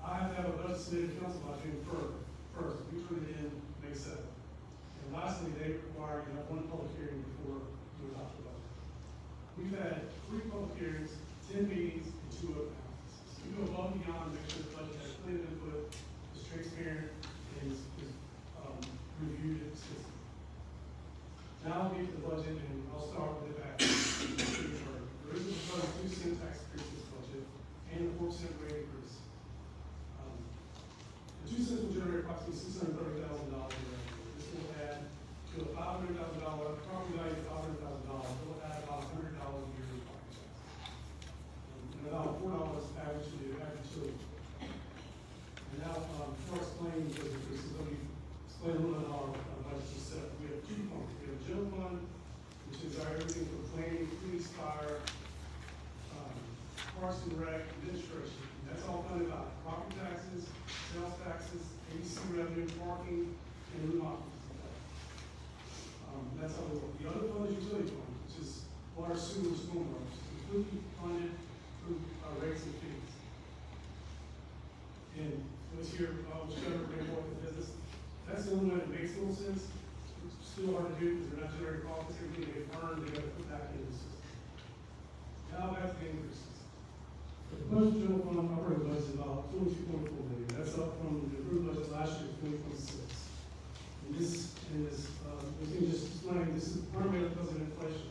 [SPEAKER 4] I have to have a budget submitted to council by June 1st. We turn it in May 7th. And lastly, they require you have one public hearing before you adopt the budget. We've had 3 public hearings, 10 meetings, and 2 open houses. So we go above and beyond to make sure the budget has plenty of input, is transparent, and is reviewed and consistent. Now I'll get to the budget, and I'll start with it back. There is a proposed 2-cent tax increase in this budget, and a 4% rate increase. Parks and Rec, administration. That's all funded by property taxes, sales taxes, ABC revenue, parking, and room occupancy tax. That's how we work. The other fund is utility fund, which is water, sewer, and stormwater, completely funded through rates and fees. And this year, which covered very important business, that's the only one that makes a little sense. It's still hard to do because they're not generating profits, everything they've earned, they gotta put back into the system. Now back to the increases. The proposed general fund operating budget is about $22.4 million. That's up from the approved budget last year, 2026. And this, we can just explain, this is primarily because of inflation.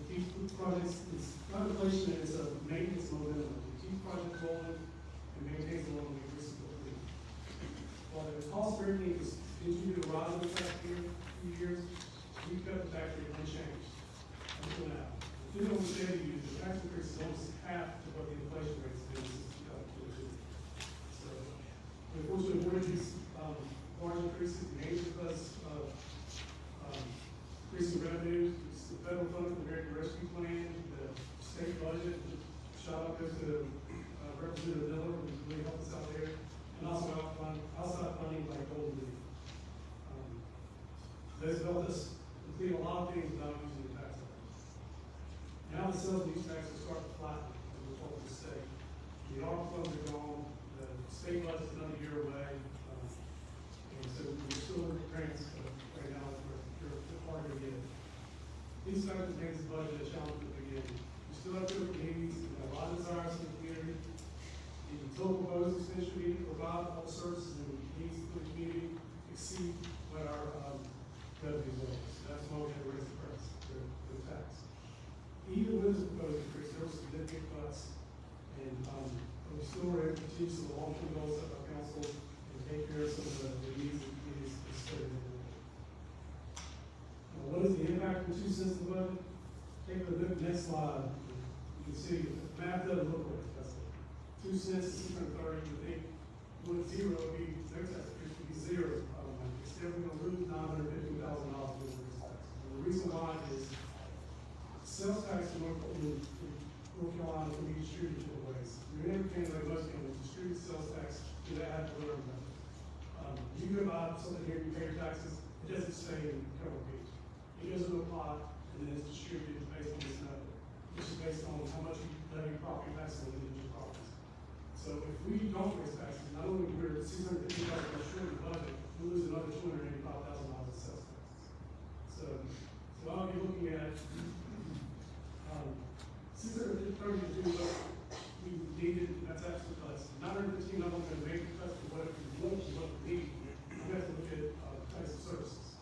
[SPEAKER 4] These projects, it's not inflation, it's a maintenance momentum. To keep projects rolling and maintain the loan increase of the while the cost of everything is continuing to rise in the past few years, we kept the tax rate unchanged until now. The thing I would say to you is the tax increase is almost half of what the inflation rate has been since 2022. So, unfortunately, one of these large increases, mainly because of increasing revenues, it's the federal funding for the American Rescue Plan, the state budget, shout out goes to Representative Miller, who really helped us out there, and also outside funding like Golden Leaf. That's helped us complete a lot of things without using the tax dollars. Now the sales and use tax will start to flatten as a result of the state. The ARPA funds are gone, the state budget's another year away, and so we're still in grants, right now, we're harder to get. These factors make this budget a challenge at the beginning. We still have good needs, we have a lot of desires in the community. The total proposed expenditure we need to provide all the services and needs for the community exceed what our revenue was. That's why we had to raise the price, the tax. Even with the proposed increase, there were significant cuts, and we still were able to achieve some of the long-term goals set by council and take care of some of the needs that communities are studying. What is the impact of 2 cents in the budget? Take a look at the next slide. You can see the math doesn't look like that's it. 2 cents is 630. You think with zero would be their tax increase would be zero. Instead, we're going to lose $950,000 worth of this tax. And the reason why is sales tax in North Carolina can be distributed two ways. You're never paying like most counties, distribute sales tax to the ad valorem method. You go buy something here, you pay your taxes, it doesn't stay in Carroll Beach. It goes into a pot, and then it's distributed based on this method, which is based on how much you levy property taxes on individual properties. So if we don't raise taxes, not only we're $650,000 short of the budget, we lose another $285,000 in sales taxes. So I'll be looking at $630 to do what we needed, and that's actually cuts. $915 going to make the cuts for what we want, what we need. We have to look at types of services.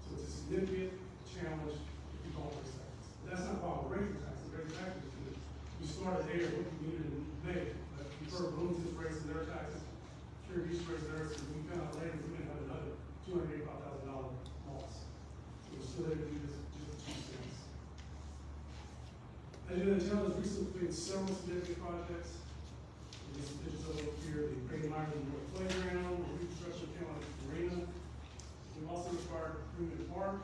[SPEAKER 4] So it's a significant challenge if you don't raise taxes. But that's not why we're raising taxes. Raising taxes is good. We started there, what we needed in May. But we've heard Bloomington's raising their taxes, Pure Beach raising theirs, and we found out later we're going to have another $285,000 loss. So we're still able to do this just 2 cents. As you know, the town has recently completed several significant projects. These pictures over here, the Great Myron Playground, the reconstruction of Carolina Marina. We've also required improvement Park,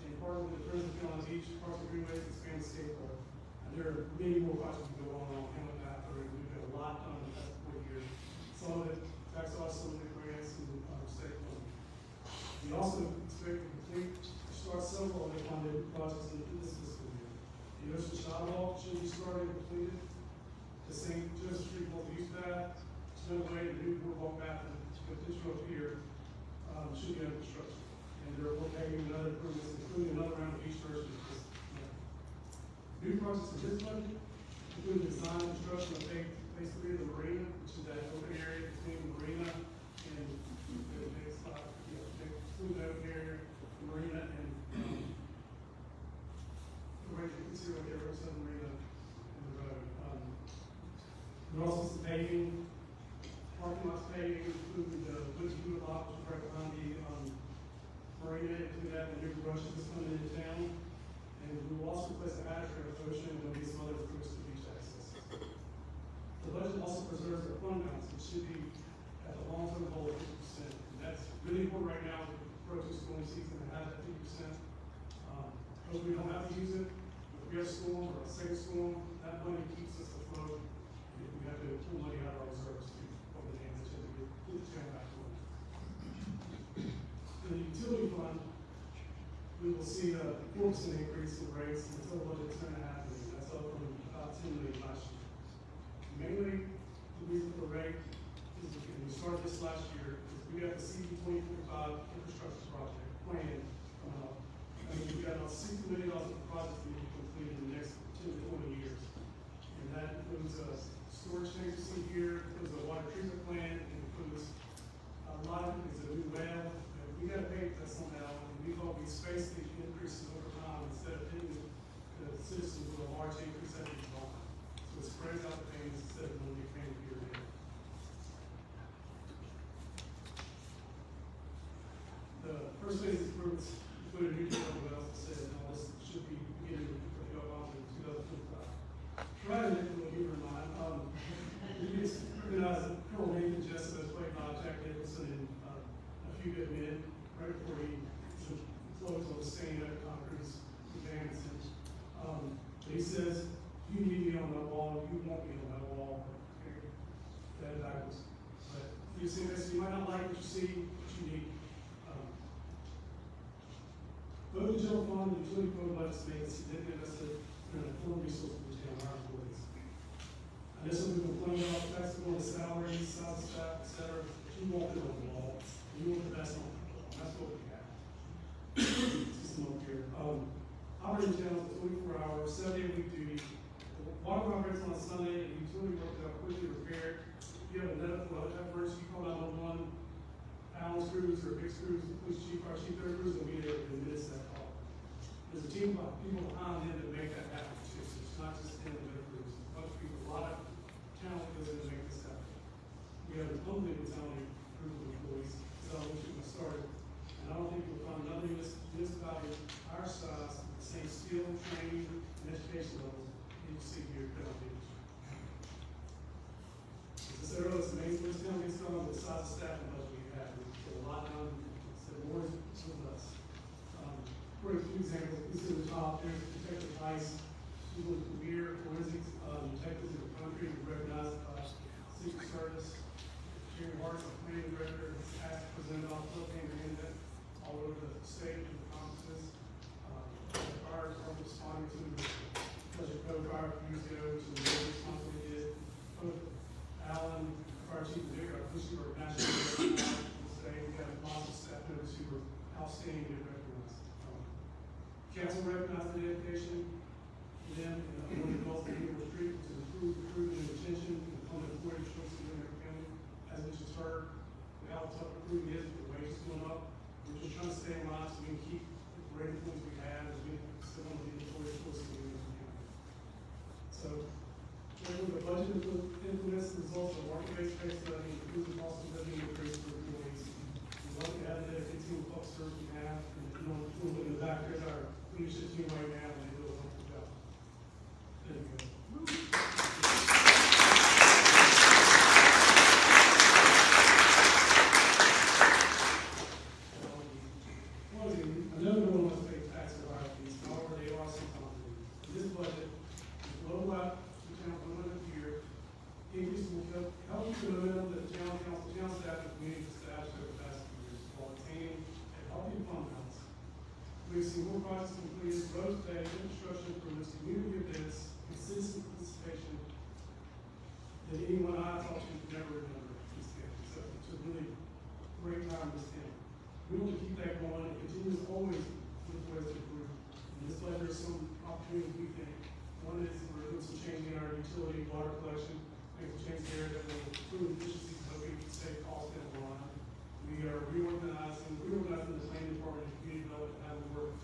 [SPEAKER 4] and part of the Friends of Carolina Beach, Parks and Greenways, expand the skate park. And there are many more projects that go on Hamlet Path, and we've got a lot done in the past 4 years. Some of it, tax off some of the grants and state funding. We also expect to start several other funded projects in this fiscal year. The Ocean Sidewalk should be started and completed. The St. Joseph Street multi-use path, Snowway, the new boardwalk path, and this road here should be under construction. And they're paving other improvements, including another round of beach versions. New projects in this budget include the design and construction of phase 3 of the marina, which is that open area between the marina and the next slide, include that open area, the marina, and the way you can see right there, right beside the marina and the road. There are also some paving, parking lots paving, including the Woods Food Lot, which is right behind the marina, including that, and new brushes that's coming into town. And we will also replace the attic at Ocean, and there'll be some other improvements to beach access. The budget also preserves our fund balance, which should be at the long-term goal of 50%. And that's really important right now with the produce storm season to have that 50%. Because we don't have to use it. If we have a storm or a second storm, that 4% increase in rates, and total budget $10.5 million. That's up from about $10 million last year. Mainly, the reason for the rate is, and we started this last year, is we got the CB 2045 infrastructure project plan coming up. I mean, we got about $60 million of projects that need to be completed in the next 10 to 20 years. And that includes a storage tank you see here, includes a water treatment plant, and includes a lot of things, a new well. And we gotta pay for that somehow, and we hope we space these increases over time instead of hitting the citizens with a large increase every time. So it spreads out the payments instead of only paying here and there. The first phase improvements include a new drilling well, as I said, and all this should be beginning to go on in 2025. Right in the humor in mind, we just recognized Colonel Nathan Jessup as played by Jack Nicholson in A Few Good Men, right before he closed on the scene at Tom Cruise advance. He says, "You need me on that wall, you want me on that wall." Okay, that backwards. But you see this, you might not like what you see, but you need. Both the general fund and utility code budgets made a significant investment in an important resource for the town, our employees. And this will be complained about, tax on the salaries, size of staff, et cetera, but you want it on the wall, and you want the best on the wall, and that's what we have. System up here. Operating channels are 24 hours, 7-day-a-week duty. The water operates on a Sunday, and the utility works out quickly repaired. If you have a net emergency, you call 911, Allen screws or big screws, police chief, our chief, their crews will be there in minutes that call. There's a team of people behind him that make that happen too. So it's not just him and their crews. A bunch of people, a lot of talent goes in to make this happen. We have an unbelievable talented group of employees. So I wish we got started. And I don't think you'll find another municipality our size with the same skill, training, and education levels that you see here at Bell Beach. As I said earlier, it's amazing what's going to get started with the size of staff and budget we have. We get a lot done. So more is with us. For a few examples, you see the top, there's Detective Rice, who's a career forensics detectives in the country, recognized by Secret Service. Jerry Hart's a planning director, is asked to present off propane and all over the state and conferences. The fire department responding to the Pleasure Code fire a few years ago, which is a really response we did. Both Alan, fire chief, and Dick, our police chief, are nationally recognized in the state. We have lots of staff members who were outstanding and recognized. Council recognized the dedication to them and one of the goals of the Street was to improve recruitment and retention and funding employee choices in Marion County. As we just heard, how tough recruiting is with the wages going up. We're just trying to stay in line so we can keep the great employees we have as we still want to be employee choices in Marion County. So, with the budget implements the results of a market-based pay study, includes the cost of living increase for employees. We love to add that continual public service we have, and you know, we'll look in the back, there's our leadership team right now, and they do a wonderful job. There you go. I know no one wants to pay taxes or higher fees, however, they are sometimes. In this budget, is low out to the town for another year. Increase will help the momentum that the town council, town staff, and community established over the past few years while attaining a healthy fund balance. We've seen more projects completed, roads paved, infrastructure improvements, community events, and citizen participation than anyone I talked to could never remember in this county. So it's a really great time in this county. We want to keep that going and continue to always look for ways to improve. In this budget, there's some opportunities we think. One is we're doing some changing in our utility water collection, make some changes there that will improve efficiency so we can save costs down the line. We are reorganizing the planning department and community development, how we work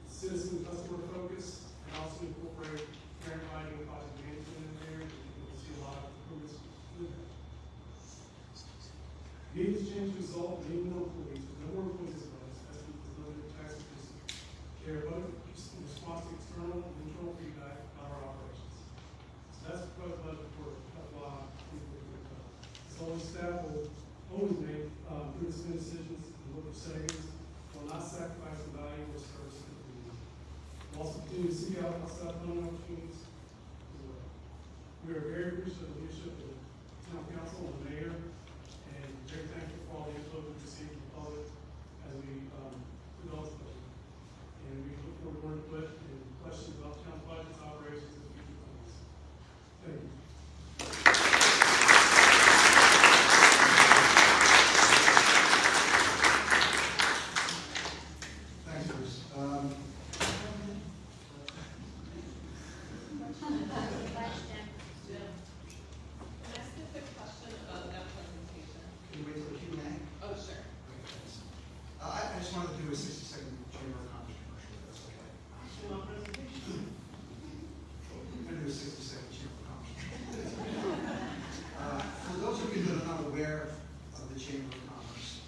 [SPEAKER 4] citizen customer focus, and also incorporate grant writing and project management in there. We'll see a lot of improvements with that. These changes result in even more employees. There's no more employees as well. That's limited tax increase. They are both in response to external and internal feedback on our operations. So that's the proposed budget for FY 2024. So the staff will always make good spend decisions and look for savings, will not sacrifice the value or service to the community. We'll also continue to seek out outside funding opportunities as well. We are very appreciative of the leadership of the town council and the mayor, and very thankful for all the input we received from the public as we develop the budget. And we
[SPEAKER 6] Can I ask a quick question about that presentation?
[SPEAKER 5] Can you wait till the Q&A?
[SPEAKER 6] Oh, sure.
[SPEAKER 5] Okay, thanks. I just wanted to do a 60-second Chamber of Commerce commercial, if that's okay.
[SPEAKER 6] Well, presentation.
[SPEAKER 5] I'm going to do a 60-second Chamber of Commerce. For those of you that are not aware of the Chamber of Commerce,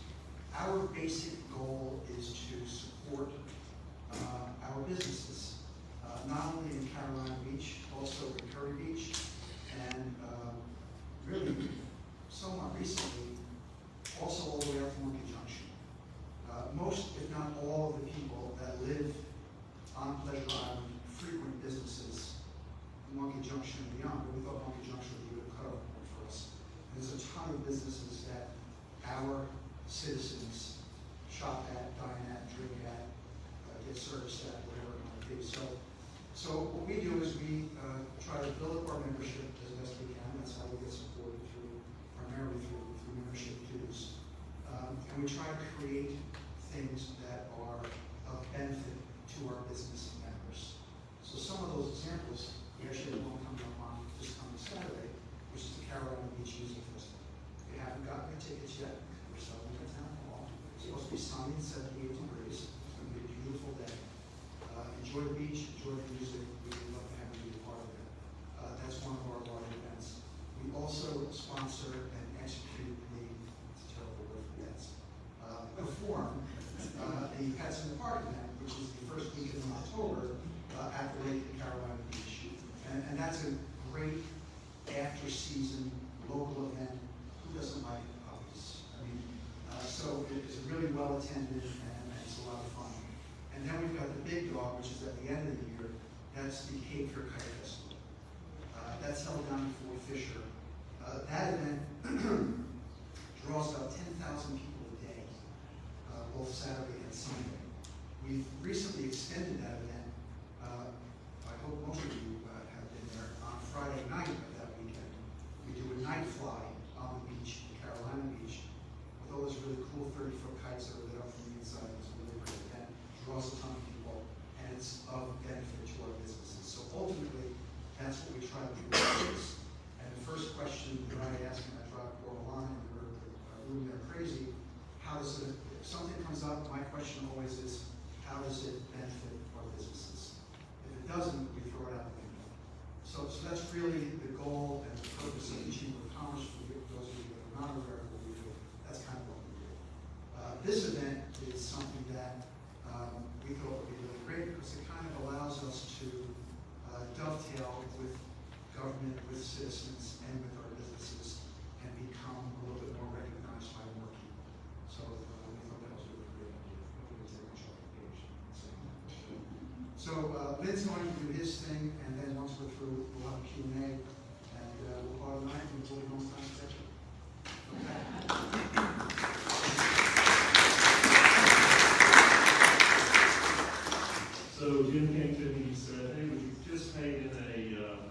[SPEAKER 5] our basic goal is to support our businesses, not only in Carolina Beach, also in Curry Beach, and really, somewhat recently, also all the way up to Monkey Junction. Most, if not all, of the people that live on Pleasure Island frequent businesses in Monkey Junction and beyond, but we thought Monkey Junction would be a good cutoff point for us. And there's a ton of businesses that our citizens shop at, dine at, drink at, get service at, whatever it might be. So what we do is we try to build up our membership as best we can. That's how we get supported primarily through membership dues. And we try to create things that are of benefit to our business members. So some of those examples, we actually have one coming up on this coming Saturday, which is the Carolina Beach Music Festival. If you haven't gotten your tickets yet, we're selling at Town Hall. It's supposed to be sunny and 78 degrees. It's going to be a beautiful day. Enjoy the beach, enjoy the music. We would love to have you be a part of it. That's one of our large events. We also sponsor and execute it's a terrible word for dance, perform the Pets in the Park event, which is the first weekend in October at the lake in Carolina Beach. And that's a great after-season local event. Who doesn't like puppies? I mean, so it's really well attended and it's a lot of fun. And then we've got the big dog, which is at the end of the year. That's the Cape Fear Kite Festival. That's held down in Fort Fisher. That event draws about 10,000 people a day, both Saturday and Sunday. We've recently extended that event. I hope most of you have been there. On Friday night of that weekend, we do a night fly on the beach, in Carolina Beach, with all those really cool 30-foot kites that are lit up from the inside. It's a really great event. Draws a ton of people, and it's of benefit to our businesses. So ultimately, that's what we try to do with this. And the first question that I ask when I drive Coraline and we're room there crazy, how does it, if something comes up, my question always is, how does it benefit our businesses? If it doesn't, we throw it out the window. So that's really the goal and the purpose of the Chamber of Commerce. For those of you that are not aware of what we do, that's kind of what we do. This event is something that we thought would be really great because it kind of allows us to dovetail with government, with citizens, and with our businesses, and become a little bit more recognized by more people. So we thought that was a really great idea. Hopefully we take much application. So Lynn's going to do his thing, and then once we're through, we'll have a Q&A, and we'll call it a night, and we'll go on time session. Okay.
[SPEAKER 7] So Jim came to me and said, hey, we just made a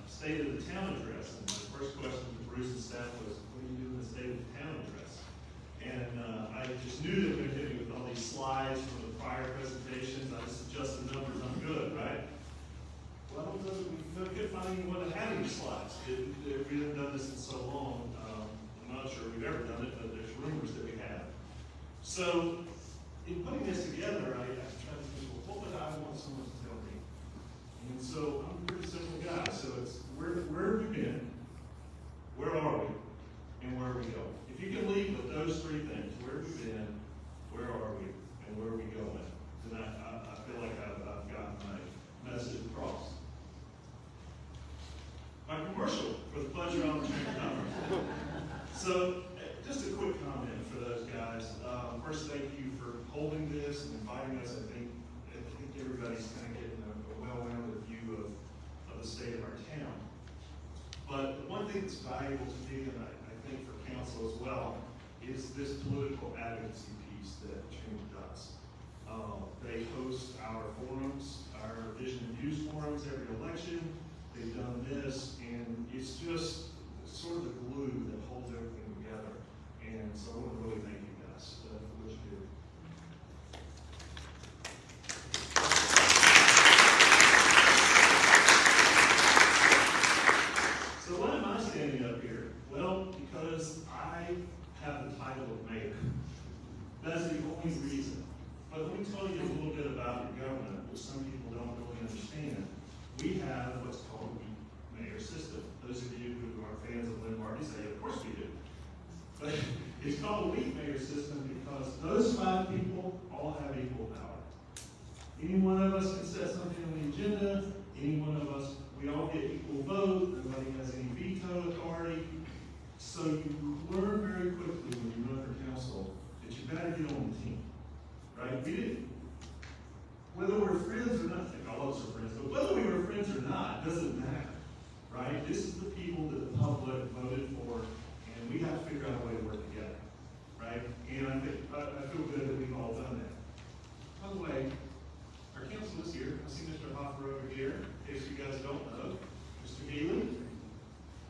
[SPEAKER 7] State of the Town address. And my first question to Bruce and staff was, what do you do in the State of the Town address? And I just knew they were going to hit me with all these slides from the prior presentations. I just adjusted the numbers, I'm good, right? Well, we couldn't find anyone that had any slides. We haven't done this in so long. I'm not sure we've ever done it, but there's rumors that we have. So in putting this together, I tried to think, well, what would I want someone to tell me? And so I'm a pretty simple guy. So it's where have we been, where are we, and where are we going? If you can lead with those three things, where have we been, where are we, and where are we going, then I feel like I've gotten my message across. My commercial for the Pleasure Island Chamber of Commerce. So just a quick comment for those guys. First, thank you for holding this and inviting us. I think everybody's kind of getting a well-rounded view of the state of our town. But the one thing that's valuable to me, and I think for council as well, is this political advocacy piece that Chamber does. They host our forums, our vision and views forums every election. They've done this, and it's just sort of the glue that holds everything together. And so I want to really thank you guys for what you do. only reason. But let me tell you a little bit about your government, which some people don't really understand. We have what's called a weak mayor system. Those of you who are fans of Lynn Marty say, of course we do. But it's called a weak mayor system because those 5 people all have equal power. Any one of us can set something on the agenda, any one of us, we all get equal vote, nobody has any veto authority. So you learn very quickly when you run for council that you better get on the team, right? We didn't, whether we're friends or not, I think all of us are friends, but whether we were friends or not, doesn't matter, right? This is the people that the public voted for, and we have to figure out a way to work together, right? And I feel good that we've all done that. By the way, our council is here. I see Mr. Hoffer over here. In case you guys don't know, Mr. Healy,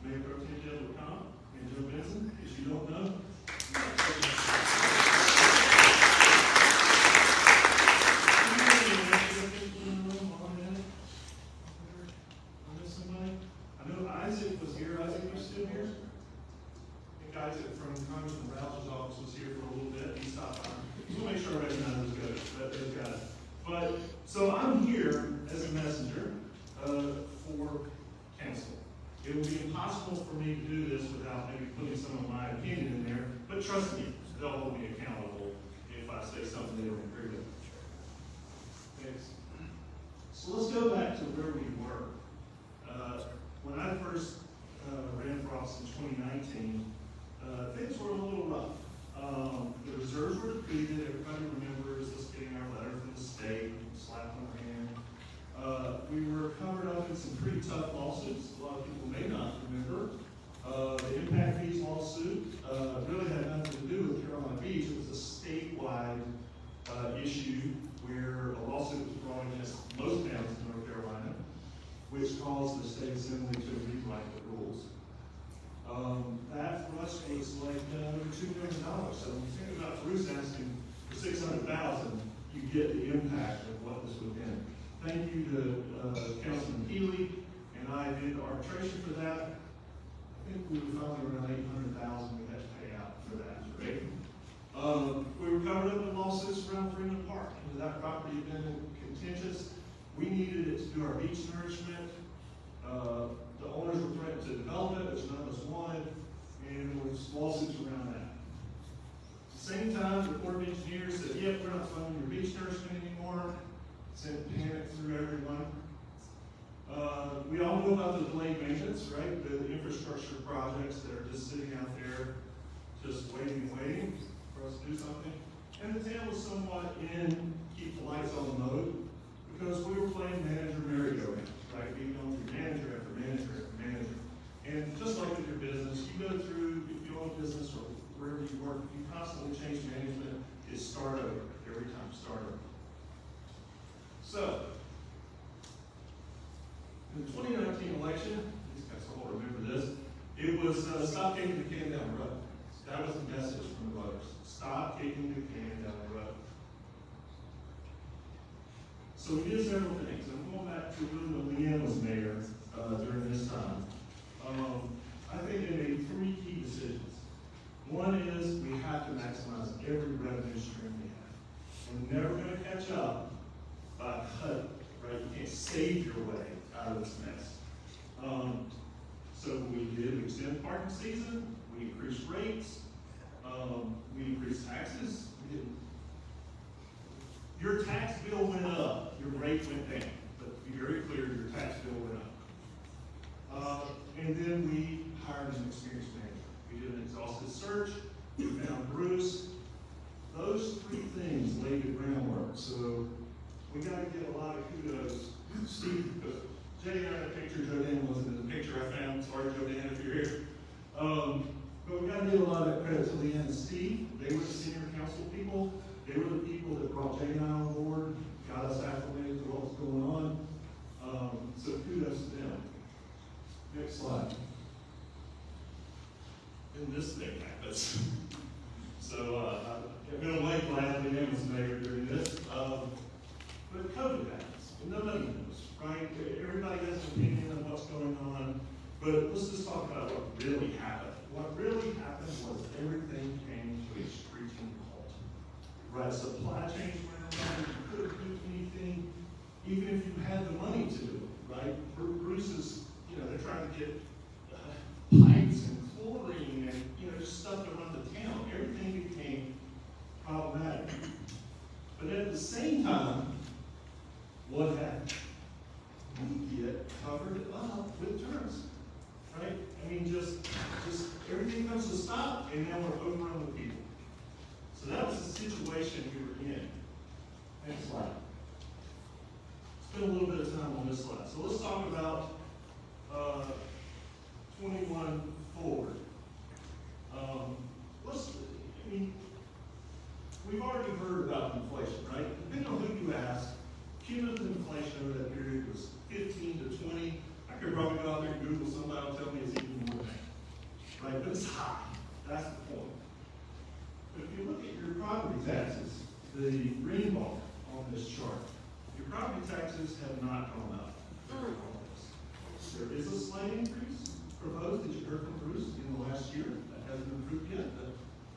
[SPEAKER 7] Mayor Pro Tem Dale LeComte, and Joe Benson, in case you don't know. I know Isaac was here. Isaac, you still here? I think Isaac from Congressman Rouse's office was here for a little bit. He stopped by. Just want to make sure I recognize those guys. But, so I'm here as a messenger for council. It would be impossible for me to do this without maybe putting some of my opinion in there, but trust me, they'll hold me accountable if I say something they don't agree with. Thanks. So let's go back to where we were. When I first ran for office in 2019, things were a little rough. The reserves were depleted. Everybody remembers us getting our letter from the state, slap on the hand. We were covered up in some pretty tough lawsuits. A lot of people may not remember. The impact fees lawsuit really had nothing to do with Carolina Beach. It was a statewide issue where a lawsuit was brought against most towns in North Carolina, which caused the state assembly to rewrite the rules. That for us was like over $2 million. So when you think about Bruce asking for $600,000, you get the impact of what this would have been. Thank you to Councilman Healy, and I did arbitration for that. I think we were finally around $800,000 we had to pay out for that, right? We were covered up in lawsuits around Freeman Park. That property had been contentious. We needed it to do our beach nourishment. The owners were threatened to develop it, which none of us wanted, and there was lawsuits around that. At the same time, the Corps of Engineers said, yep, we're not funding your beach nourishment anymore. Sent panic through everyone. We all know about the delayed maintenance, right? The infrastructure projects that are just sitting out there, just waiting and waiting for us to do something. And the town was somewhat in keep the lights on mode because we were playing manager merry-go-round, right? Being on through manager after manager after manager. And just like with your business, you go through, if you own a business or wherever you work, you constantly change management. It's start over every time, start over. So, in the 2019 election, these guys all remember this, it was stop kicking the can down the road. That was the message from the voters. Stop kicking the can down the road. So we did several things. I'm going back to when Leanne was mayor during this time. I think they made 3 key decisions. One is we have to maximize every revenue stream we have. We're never going to catch up by cutting, right? You can't save your way out of this mess. So what we did, we extended parking season, we increased rates, we increased taxes. Your tax bill went up, your rate went down. But to be very clear, your tax bill went up. And then we hired an experienced manager. We did an exhaustive search, we found Bruce. Those 3 things laid the groundwork. So we got to give a lot of kudos to Steve, because Jay and I had a picture. Joe Dan wasn't in the picture I found. Sorry, Joe Dan, if you're here. But we got to give a lot of credit to Leanne and Steve. They were the senior council people. They were the people that brought Jay and I on board, got us acclimated to what was going on. So kudos to them. Next slide. And this thing happens. So I'm going to lay glad Leanne was mayor during this. But COVID happens, and nobody knows, right? Everybody has an opinion on what's going on, but let's just talk about what really happened. What really happened was everything came to a screeching halt. right? Supply chains went around, you couldn't do anything, even if you had the money to do it, right? Bruce is, they're trying to get pipes and chlorine and, just stuff to run the town. Everything became problematic. But at the same time, what happened? We get covered up with terms, right? I mean, just everything comes to stop, and now we're overrun with people. So that was the situation we were in. Next slide. Spend a little bit of time on this slide. So let's talk about 21 forward. We've already heard about inflation, right? Depending on who you ask, cumulative inflation over that period was 15 to 20. I could probably go out there and Google somebody will tell me it's even more than that, right? But it's high. That's the point. But if you look at your property taxes, the green bar on this chart, your property taxes have not gone up during all this. There is a slight increase proposed that you heard from Bruce in the last year. That hasn't been approved yet, but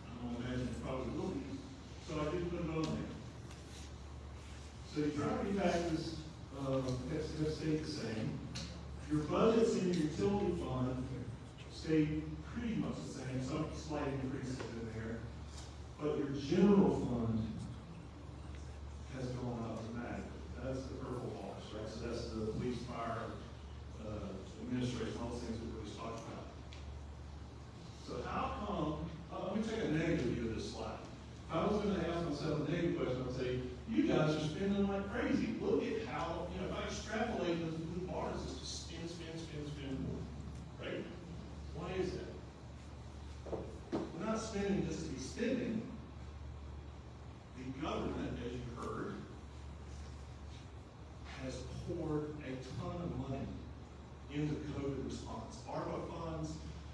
[SPEAKER 7] I don't imagine it probably will be. So I did put it on there. So your property taxes have stayed the same. Your budgets in your utility fund stayed pretty much the same, some slight increases in there. But your general fund has gone up dramatically. That's the purple bars, right? So that's the police, fire, administration, all those things we were just talking about. So how come, let me take a negative view of this slide. If I was going to ask myself a negative question, I'd say, you guys are spending like crazy. Look at how, if I extrapolate those blue bars, it's just spend more, right? Why is that? We're not spending just to be spending. The government, as you heard, has poured a ton of money into COVID response. ARPA funds,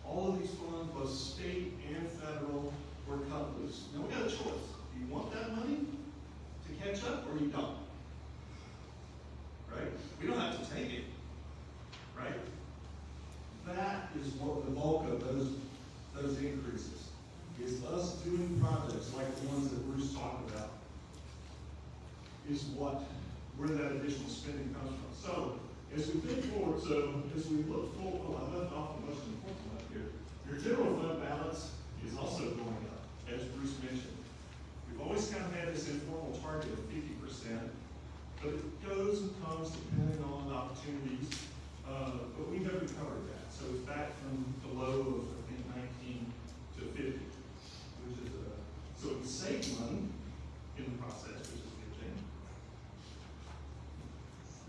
[SPEAKER 7] all of these funds, both state and federal, were cut loose. Now we got a choice. Do you want that money to catch up or you don't? Right? We don't have to take it. Right? That is what the bulk of those increases is us doing projects like the ones that Bruce talked about is where that additional spending comes from. So as we think forward, as we look forward, I left off the most important one here. Your general fund balance is also going up, as Bruce mentioned. We've always kind of had this informal target of 50%, but it goes and comes depending on opportunities. But we have recovered that. So it's back from the low of, I think, 19 to 50, which is so we save money in the process, which is a good thing.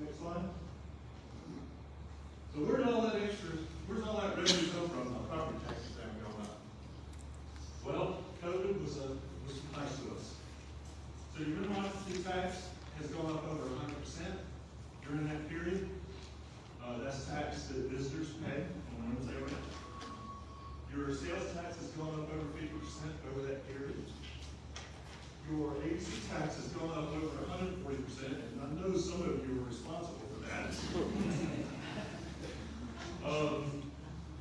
[SPEAKER 7] Next slide. So where's all that revenue come from? Our property taxes haven't gone up. Well, COVID was nice to us. So your minimum occupancy tax has gone up over 100% during that period. That's tax that visitors pay on Wednesday rent. Your sales tax has gone up over 50% over that period. Your ABC tax has gone up over 140%, and I know some of you are responsible for that.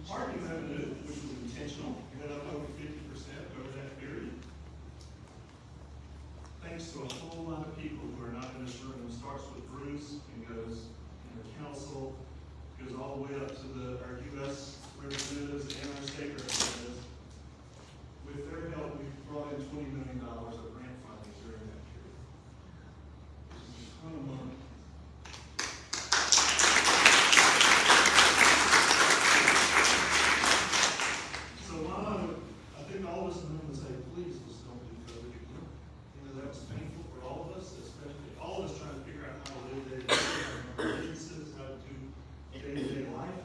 [SPEAKER 7] Parking revenue, which was intentional, went up over 50% over that period. Thanks to a whole lot of people who are not in this room. It starts with Bruce and goes council, goes all the way up to our U.S. representatives and our state representatives. With their help, we've brought in $20 million of grant funding during that period, which is a ton of money. So I think all of us in the room would say, please, let's don't do COVID again. That was painful for all of us, especially all of us trying to figure out how to live day-to-day, how to do day-to-day life.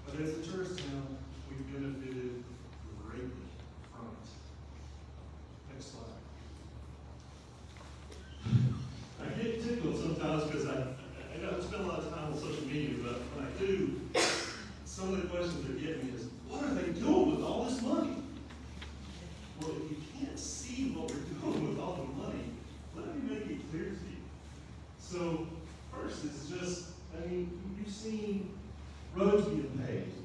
[SPEAKER 7] But as a church town, we benefited greatly from it. Next slide. I get tickled sometimes because I don't spend a lot of time on social media, but when I do, some of the questions they're getting me is, what are they doing with all this money? Well, if you can't see what we're doing with all the money, let me make it clear to you. So, first, it's just, you've seen roads being paved,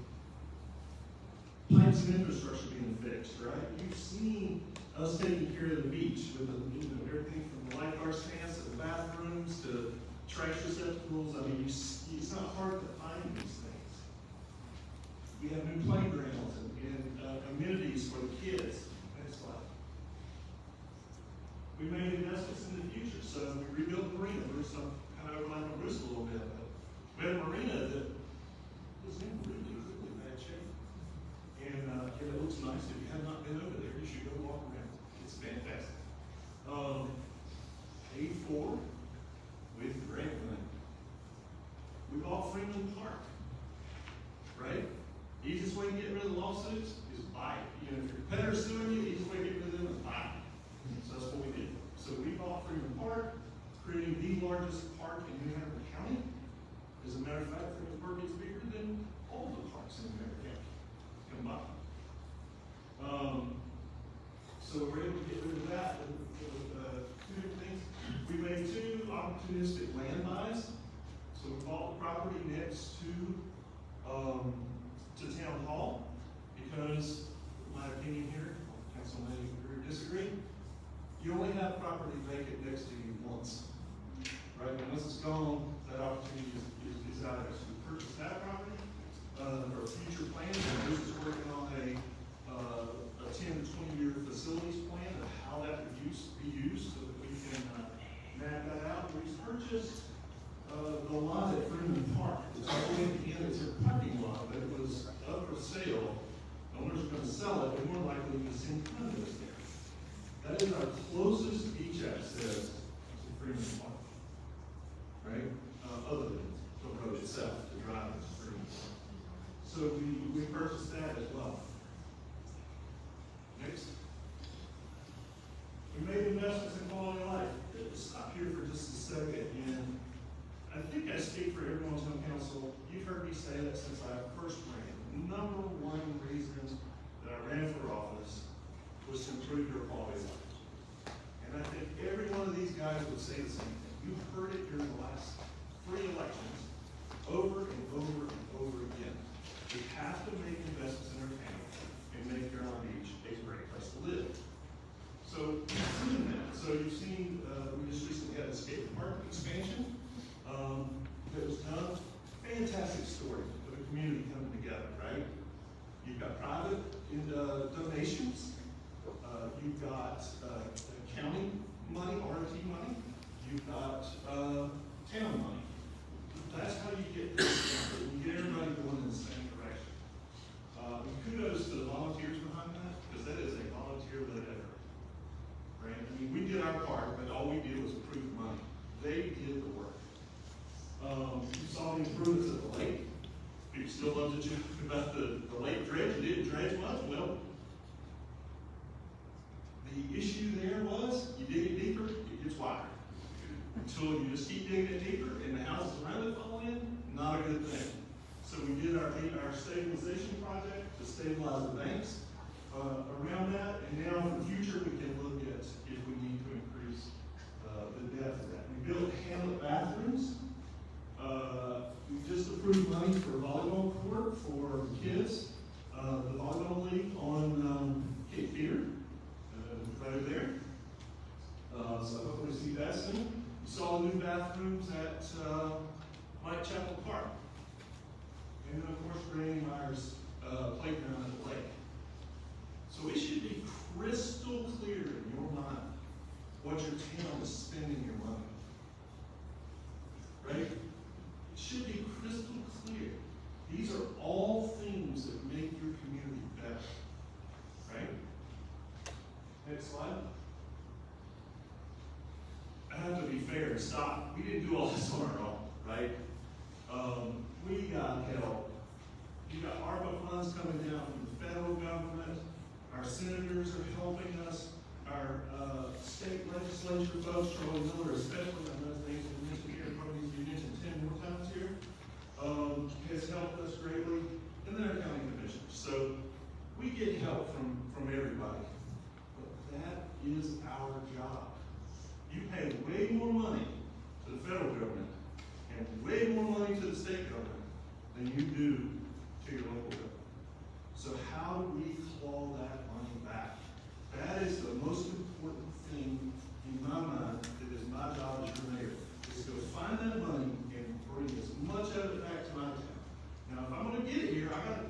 [SPEAKER 7] pipes some infrastructure being fixed, right? You've seen us taking care of the beach with the, everything from the lifeguard stands to the bathrooms to trash receptacles. I mean, it's not hard to find these things. We have new playgrounds and amenities for the kids. Next slide. We made investments in the future, so we rebuilt the marina. Bruce, I'm kind of overlapping Bruce a little bit, but we had a marina that was in really bad shape. And it looks nice. If you have not been over there, you should go walk around. It's fantastic. Paid for with grant money. We bought Freeman Park, right? Easiest way to get rid of the lawsuits is buy it. You know, if your competitor's suing you, the easiest way to get rid of them is buy it. So that's what we did. So we bought Freeman Park, creating the largest park in New Hampshire County. As a matter of fact, Freeman Park is bigger than all the parks in New Hampshire County combined. So we're able to get rid of that with two different things. We made two opportunistic land buys. So we bought the property next to Town Hall because, in my opinion here, council may agree or disagree, you only have property vacant next to you once, right? And once it's gone, that opportunity is out there. So we purchased that property for future plans, and Bruce is working on a 10 to 20-year facilities plan of how that would be used so that we can map that out. We purchased the lot at Freeman Park. It's all the way at the end. It's a parking lot, but it was up for sale. The owner's going to sell it, and more likely to send condos there. That is our closest beach access to Freeman Park, right? Other than the road itself, to drive to Freeman Park. So we purchased that as well. Next. We made investments in quality of life. Stop here for just a second, and I think I speak for everyone on council. You've heard me say that since I first ran. The number one reason that I ran for office was to improve your quality of life. And I think every one of these guys would say the same thing. You've heard it during the last 3 elections, over and over and over again. We have to make investments in our town and make Carolina Beach a great place to live. So you've seen that. So you've seen, we just recently had the skate park expansion that was done. Fantastic story of the community coming together, right? You've got private donations. You've got county money, ROT money. You've got town money. That's how you get this done. You get everybody going in the same direction. And kudos to the volunteers behind that, because that is a volunteer-led effort, right? I mean, we did our part, but all we did was approve the money. They did the work. You saw the improvements at the lake. People still love to joke about the lake dredge. You didn't dredge much. Well, the issue there was you dig it deeper, it gets wider. Until you just keep digging it deeper and the houses around it fall in, not a good thing. So we did our stabilization project to stabilize the banks around that, and now in the future we can look at if we need to increase the depth of that. We built Hamlet bathrooms. We just approved money for a volleyball court for kids. The volleyball league on Cape Fear, right there. So hopefully we see that soon. You saw the new bathrooms at Whitechapel Park. And then of course Granny Myers playground at the lake. So it should be crystal clear in your mind what your town is spending your money on. Right? It should be crystal clear. These are all things that make your community better. Right? Next slide. I have to be fair and stop. We didn't do all this on our own, right? We got help. You got ARPA funds coming down from the federal government. Our senators are helping us. Our state legislature folks, Charlie Miller especially, I know his name's been mentioned here, probably needs to be mentioned 10 more times here, has helped us greatly. And then our county commissioners. So we get help from everybody. But that is our job. You pay way more money to the federal government and way more money to the state government than you do to your local government. So how do we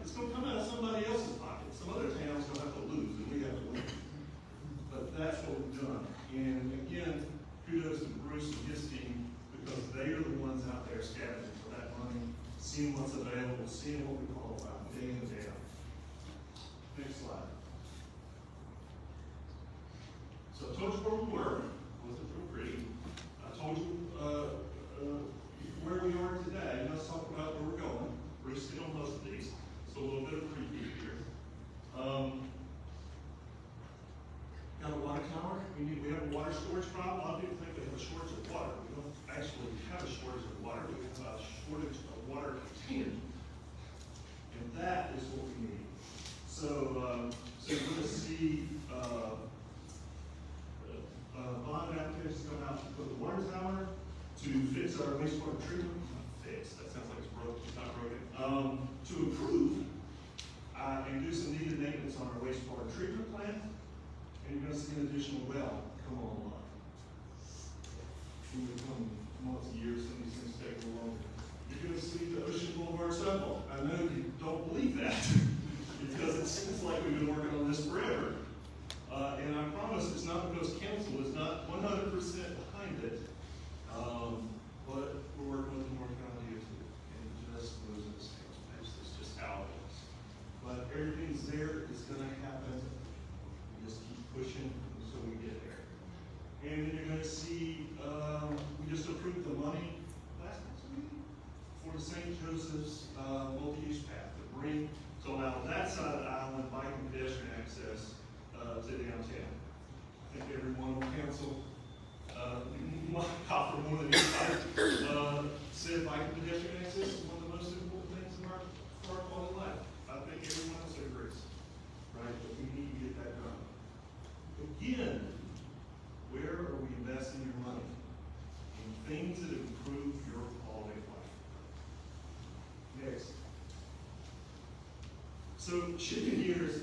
[SPEAKER 7] it's gonna come out of somebody else's pocket. Some other town's gonna have to lose, and we have to win. But that's what we've done. And again, kudos to Bruce and his team, because they are the ones out there scavenging for that money, seeing what's available, seeing what we qualify, day in and day out. Next slide. So I told you where we were, wasn't real pretty. I told you, where we are today. Let's talk about where we're going. Bruce hit on most of these, so a little bit of preview here. Got a water tower. We have a water storage problem. A lot of people think we have a shortage of water. We don't actually have a shortage of water. We have a shortage of water contained. And that is what we need. So you're going to see bond applications come out to put the water tower, to fix our wastewater treatment. Fix, that sounds like it's broken. It's not broken. To improve and do some needed maintenance on our wastewater treatment plant. And you're going to see an additional well come online. In the coming months, years, some of these things take a little longer. You're going to see the Ocean Boulevard sidewalk. I know you don't believe that, because it seems like we've been working on this forever. And I promise it's not because council is not 100% behind it, but we're working with the North County DOT, and just moves in the same space. It's just how it is. But everything's there. It's going to happen. Just keep pushing until we get there. And then you're going to see, we just approved the money last meeting for the St. Joseph's multi-use path to allow that side of the island bike and pedestrian access to downtown. I think everyone on council, copper more than anybody, said bike and pedestrian access is one of the most important things for our quality of life. I think everyone else agrees, right? But we need to get that done. Again, where are we investing your money? In things that improve your quality of life. Next. So, shifting gears,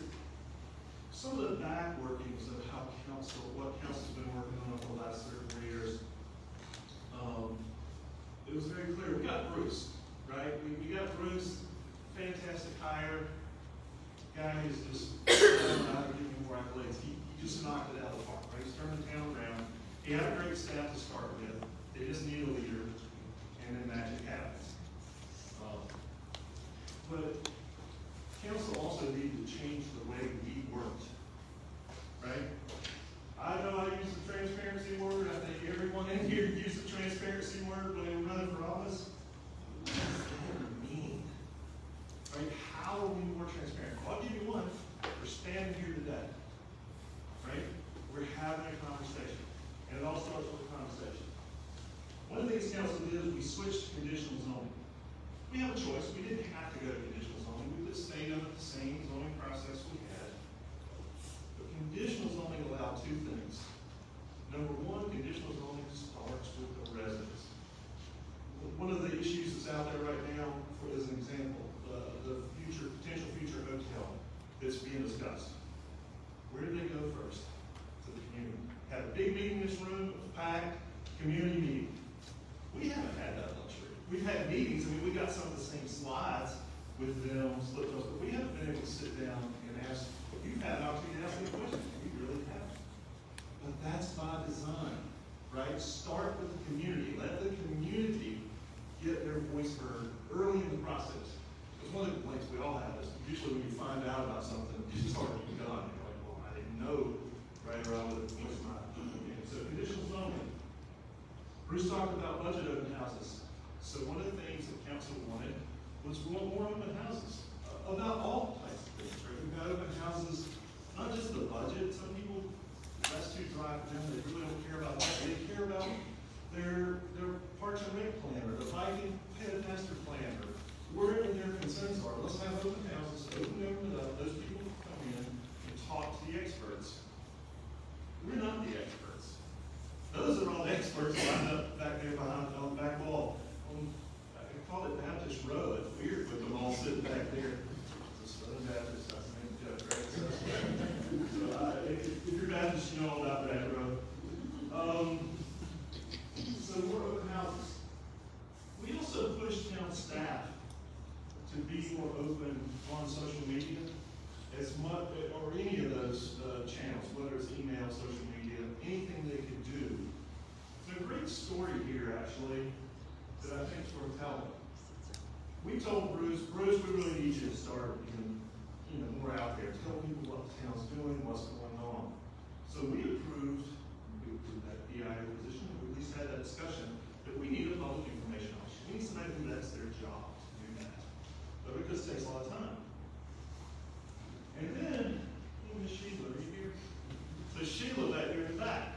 [SPEAKER 7] some of the back workings of how what council's been working on for the last 3 years, it was very clear. We got Bruce, right? We got Bruce, fantastic hire. Guy who's just, I don't know how to give him more accolades. He just knocked it out of the park, right? He's turned the town around. He had a great staff to start with. They just need a leader, and then magic happens. But council also needed to change the way we worked, right? I know I use the transparency word. I think everyone in here uses the transparency word when they're running for office. What does that mean? Right? How are we more transparent? Well, I'll give you one. We're standing here today, right? We're having a conversation, and it all starts with a conversation. One of the things council did is we switched to conditional zoning. We have a choice. We didn't have to go to conditional zoning. We could stay under the same zoning process we had. But conditional zoning allowed 2 things. Number one, conditional zoning starts with the residents. One of the issues that's out there right now, as an example, the potential future hotel that's being discussed. Where do they go first? To the community. Had a big meeting in this room, it was packed, community meeting. We haven't had that luxury. We've had meetings, I mean, we got some of the same slides with them, split those, but we haven't been able to sit down and ask, you've had an opportunity to ask me questions, we really haven't. But that's by design, right? Start with the community, let the community get their voice heard early in the process. Because one of the complaints we all have is usually when you find out about something, it's already done. You're like, well, I didn't know, right? Or I would have voiced my opinion. So conditional zoning. Bruce talked about budget open houses. So one of the things that council wanted was we want more open houses about all types of things. Right? We've got open houses, not just the budget. Some people, that's too dry for them. They really don't care about that. They care about their parks and rec plan or the bike and ped master plan or wherever their concerns are. Let's have open houses, open it up. Those people can come in and talk to the experts. We're not the experts. Those are all the experts lined up back there behind on the back wall. I call it Baptist Row. It's weird with them all sitting back there. It's a Southern Baptist, that's the name of the judge, right? So if you're Baptist, you know all about that row. So more open houses. We also pushed town staff to be more open on social media, as much, or any of those channels, whether it's email, social media, anything they could do. There's a great story here, actually, that I think is worth telling. We told Bruce, we really need you to start being, more out there, tell people what the town's doing, what's going on. So we approved that PIO position, we at least had that discussion, that we need a public information officer. We need somebody who that's their job to do that. But because it takes a lot of time. And then, Miss Sheila, are you here? So Sheila back there in the back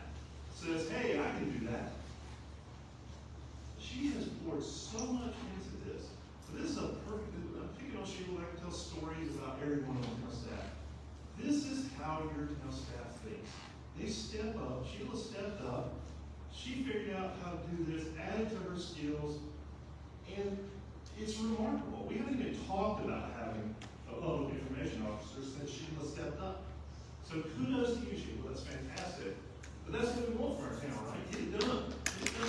[SPEAKER 7] says, hey, I can do that. She has poured so much into this. So this is a perfect, I'm picking on Sheila, I can tell stories about everyone on town staff. This is how your town staff thinks. They step up, Sheila stepped up, she figured out how to do this, added to her skills, and it's remarkable. We haven't even talked about having a public information officer since Sheila stepped up. So kudos to you, Sheila, that's fantastic. But that's what we want for our town, right? Get it done. Get it done.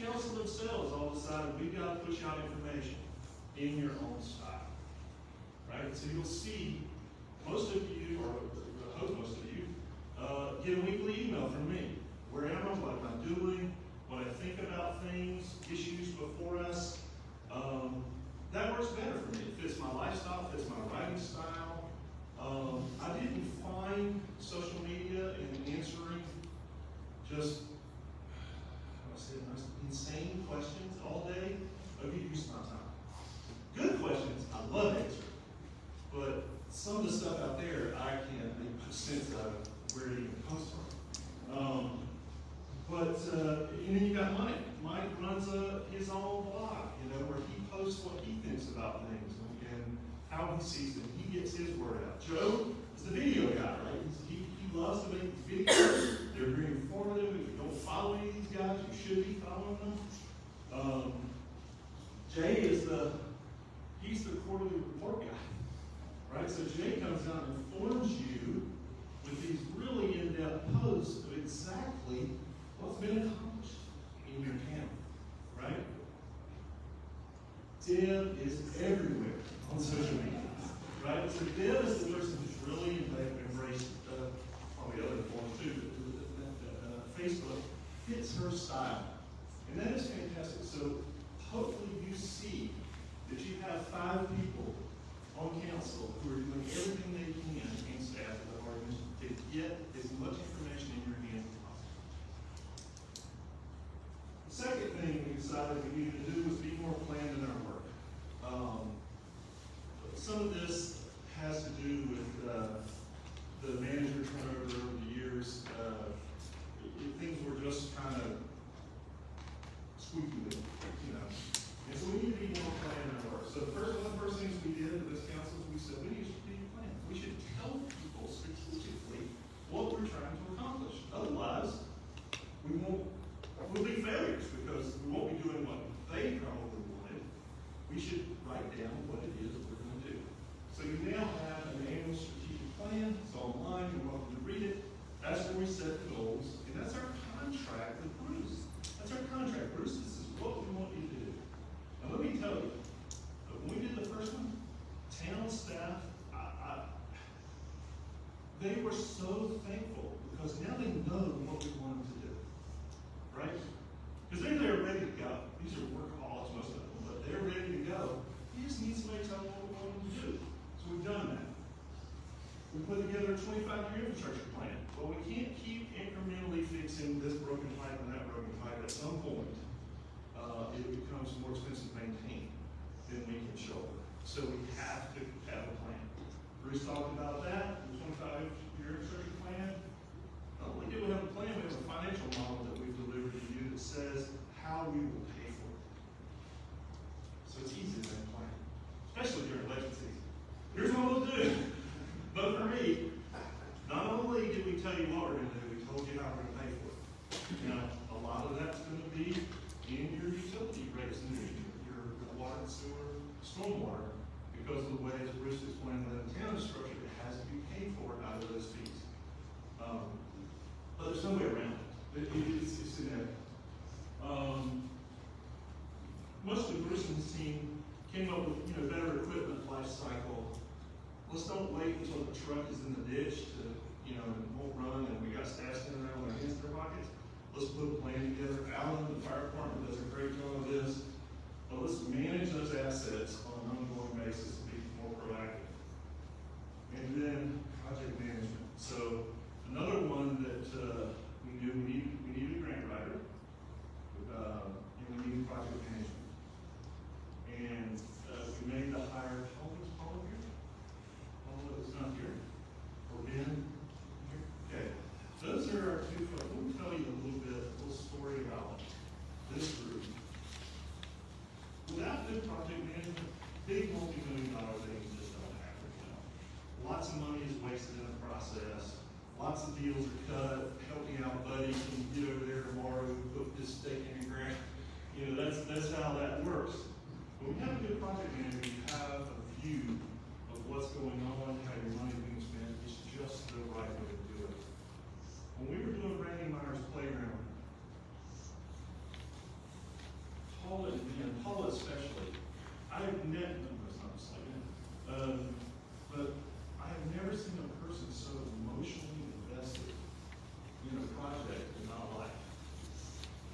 [SPEAKER 7] Council themselves all decided we've got to push out information in your own style, right? So you'll see most of you, or I hope most of you, get a weekly email from me. Where am I, what am I doing, what I think about things, issues before us. That works better for me. It fits my lifestyle, fits my writing style. I didn't find social media and answering just insane questions all day. A good use of my time. Good questions, I love answering. But some of the stuff out there, I can't make much sense of where it even comes from. And then you got Mike. Mike runs his own blog, where he posts what he thinks about things and how he sees them. He gets his word out. Joe is the video guy, right? He loves to make these videos. They're very informative. If you don't follow any of these guys, you should be following them. Jay is he's the quarterly report guy, right? So Jay comes out and informs you with these really in-depth posts of exactly what's been accomplished in your town, right? Deb is everywhere on social media, right? So Deb is the person who's really embraced probably other forms too, but Facebook fits her style. And that is fantastic. So hopefully you see that you have 5 people on council who are doing everything they can, and staff of the department, to get as much information in your hands as possible. The second thing we decided we needed to do was be more planned in our work. Some of this has to do with the manager turnover over the years. Things were just kind of squeaky with, And so we need to be more planned in our work. So one of the first things we did with this council is we said we need a strategic plan. We should tell people strategically what we're trying to accomplish. Otherwise, we'll be failures because we won't be doing what they probably wanted. We should write down what it is that we're going to do. So you now have an annual strategic plan. It's online. You're welcome to read it. That's where we set the goals, and that's our contract with Bruce. That's our contract. Bruce, this is what we want you to do. Now let me tell you, when we did the first one, town staff, they were so thankful because now they know what we want them to do, right? Because they're ready to go. These are workaholics, most of them, but they're ready to go. We just need somebody to tell them what we want them to do. So we've done that. We put together a 25-year infrastructure plan. Well, we can't keep incrementally fixing this broken pipe and that broken pipe. At some point, it becomes more expensive to maintain than we can shoulder. So we have to have a plan. Bruce talked about that, the 25-year infrastructure plan. Not only do we have a plan, we have a financial model that we've delivered to you that says how we will pay for it. So it's easy to make a plan, especially during election season. Here's what we'll do. But for me, not only did we tell you what we're going to do, we told you how we're going to pay for it. Now, a lot of that's going to be in your utility rates and your water and sewer, stormwater, because of the way as Bruce explained that the town is structured, it has to be paid for out of those fees. But there's no way around it. It's inevitable. came up with, better equipment life cycle. Let's don't wait until the truck is in the ditch to, and won't run, and we got staff standing around with their hands in their pockets. Let's put a plan together. Alan, the fire department, does a great job of this. But let's manage those assets on an ongoing basis and be more proactive. And then project management. So another one that we knew we needed a grant writer, and we needed project management. And we made the hire. Paul here? Paul is not here. Or Ben? Here? Okay. Those are our two folks. Let me tell you a little story about this group. Without good project management, big multi-million-dollar things just don't happen. Lots of money is wasted in the process. Lots of deals are cut. Help me out, buddy. Can you get over there tomorrow and put this stake in your ground? That's how that works. When we have a good project manager, you have a view of what's going on, how your money is being spent. It's just the right way to do it. When we were doing Randy Myers Playground, Paula especially, I have never, but I have never seen a person so emotionally invested in a project in my life.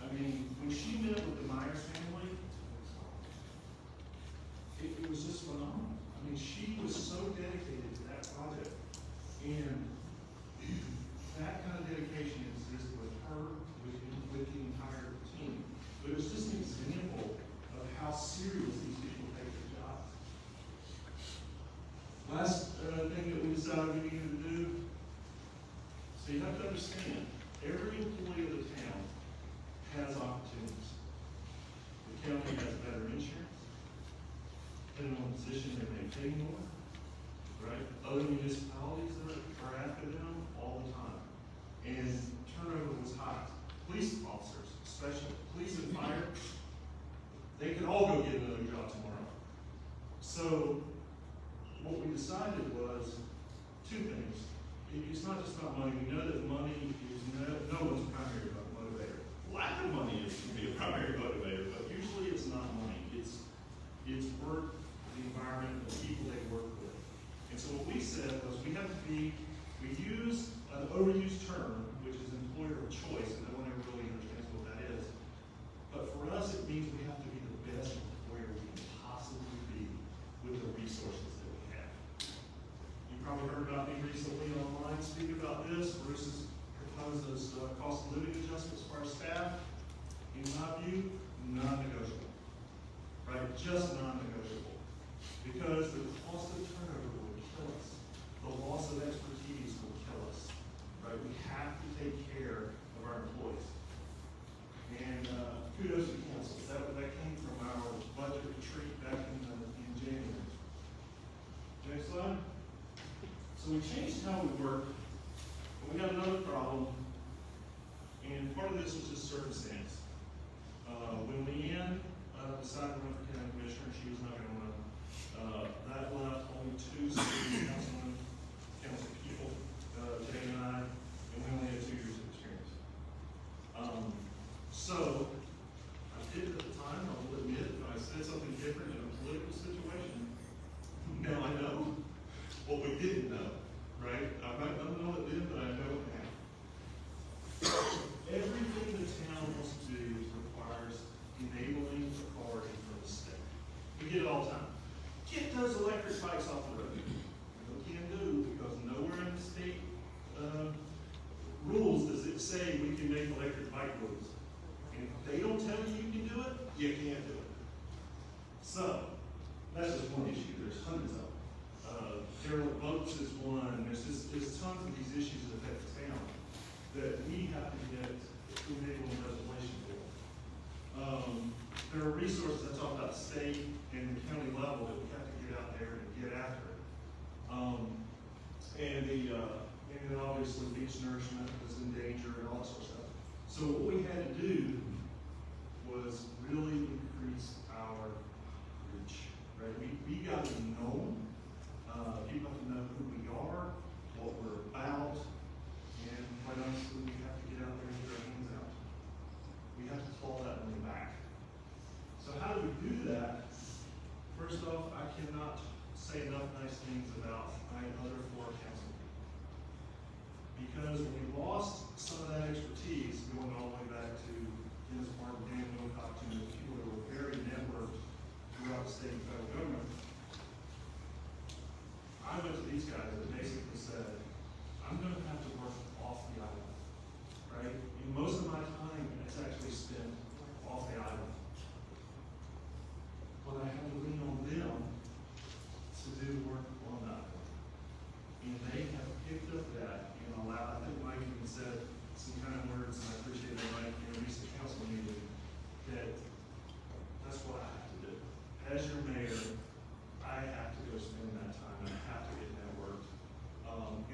[SPEAKER 7] I mean, when she met with the Myers family, it was just phenomenal. I mean, she was so dedicated to that project, and that kind of dedication exists with her, with the entire team. But it was just an example of how serious these people take their job. Last thing that we decided we needed to do, so you have to understand, every employee of the town has opportunities. The county has better insurance. Depending on the position, they may pay more, right? Other municipalities are after them all the time. And turnover was high. Police officers, especially police and fire, they could all go get another job tomorrow. So what we decided was two things. It's not just about money. We know that money is no one's primary motivator. Lack of money can be a primary motivator, but usually it's not money. It's work, the environment, the people they work with. And so what we said was we use an overused term, which is employer of choice, and no one ever really understands what that is. But for us, it means we have to be the best employer we can possibly be with the resources that we have. You probably heard about me recently online speak about this. Bruce has proposed those cost of living adjustments for our staff. In my view, non-negotiable. Right? Just non-negotiable. Because the cost of turnover will kill us. The loss of expertise will kill us. Right? We have to take care of our employees. And kudos to council. That came from our budget retreat back in January. Next slide. So we changed how we work, but we got another problem. And part of this was just circumstance. When Leanne decided to run for county commissioner, she was not going to run. That left only two city council people, Jay and I, and we only had 2 years of experience. So I did at the time, I will admit, I said something different in a political situation. Now I know what we didn't know, right? I might not know it then, but I know it now. Everything the town wants to do requires enabling authority from the state. We get it all the time. Get those electric bikes off the road. We can't do because nowhere in the state rules does it say we can make electric bike rules. And if they don't tell you you can do it, you can't do it. So that's just one issue. There's hundreds of them. Derelict boats is one. There's tons of these issues that affect the town that we have to get to enable legislation for. There are resources I talked about state and the county level that we have to get out there and get after. And then obviously beach nourishment was in danger and all that sort of stuff. So what we had to do was really increase our reach, right? We got to be known. People have to know who we are, what we're about, and quite honestly, we have to get out there and get our hands out. We have to claw that money back. So how do we do that? First off, I cannot say enough nice things about my other four council people. Because when we lost some of that expertise, going all the way back to Dennis Martin, Dan Wilcox, and the people that were very networked throughout the state and federal government, I went to these guys that basically said, I'm gonna have to work off the island, right? And most of my time is actually spent off the island. But I had to lean on them to do work on the island. And they have picked up that and allowed, I think Mike even said some kind of words, and I appreciate that, Mike, in a recent council meeting, that that's what I have to do. As your mayor, I have to go spend that time, and I have to get networked.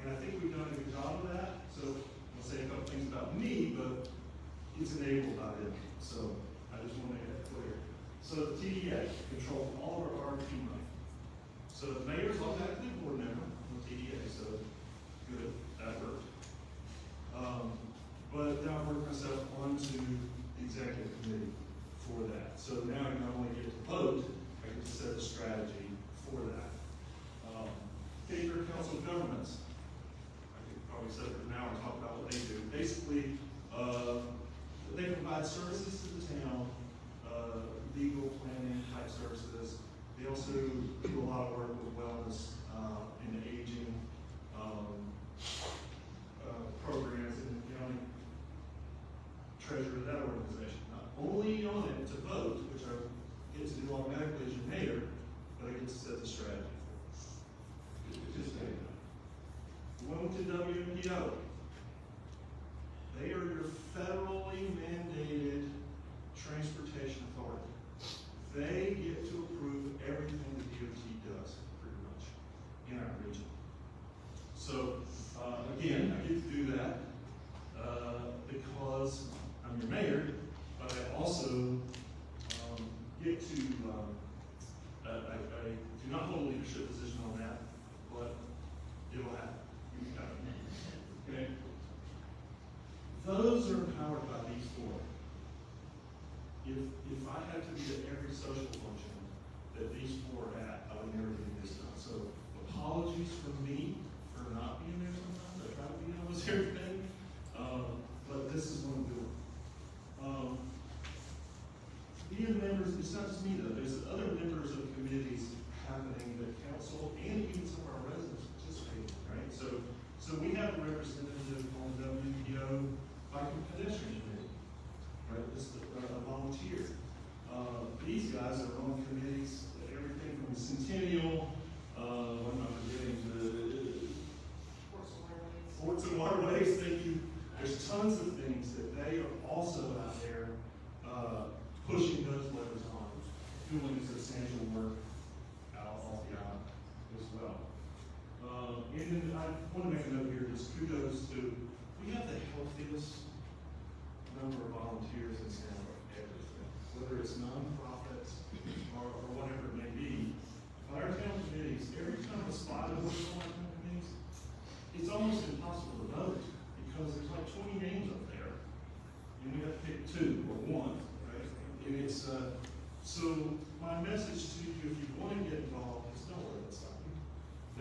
[SPEAKER 7] And I think we've done a good job of that, so I'll say a couple things about me, but it's enabled by them, so I just want to make that clear. So the TDA controls all of our RFP money. So the mayor's automatically a board member of the TDA, so good, that worked. But now I work myself onto the executive committee for that. So now I not only get to vote, I get to set the strategy for that. Favorite council of governments. I could probably set it for now and talk about what they do. Basically, they provide services to the town, legal planning type services. They also do a lot of work with wellness, and aging, programs in the county. Treasurer of that organization. Not only on it to vote, which I get to do automatically as your mayor, but I get to set the strategy. Just saying that. Welcome to WMPO. They are your federally mandated transportation authority. They get to approve everything the DOT does, pretty much, in our region. So, again, I get to do that, because I'm your mayor, but I also, get to, I do not hold a leadership position on that, but it'll happen. Okay? Those are empowered by these four. If I had to be at every social function that these four are at, I would never get this done. So apologies for me for not being there sometimes. I try to be almost everything. But this is what I'm doing. Being members, it's not just me though, there's other members of committees happening that council and even some of our residents participate in, right? So we have a representative on the WPO Biking Pedestrian Committee, right? This is a volunteer. These guys are on committees, everything from the Centennial, what am I forgetting, the Sports and Waterways, thank you. There's tons of things that they are also out there, pushing those levers on, doing substantial work out off the island as well. And then I want to make a note here, just kudos to, we have the healthiest number of volunteers in San Diego, everything, whether it's nonprofits or whatever it may be. But our town committees, every time a spot is on our town committees, it's almost impossible to vote because there's like 20 names up there, and we have to pick 2 or 1, right? And it's, so my message to you, if you want to get involved, is don't let it stop you.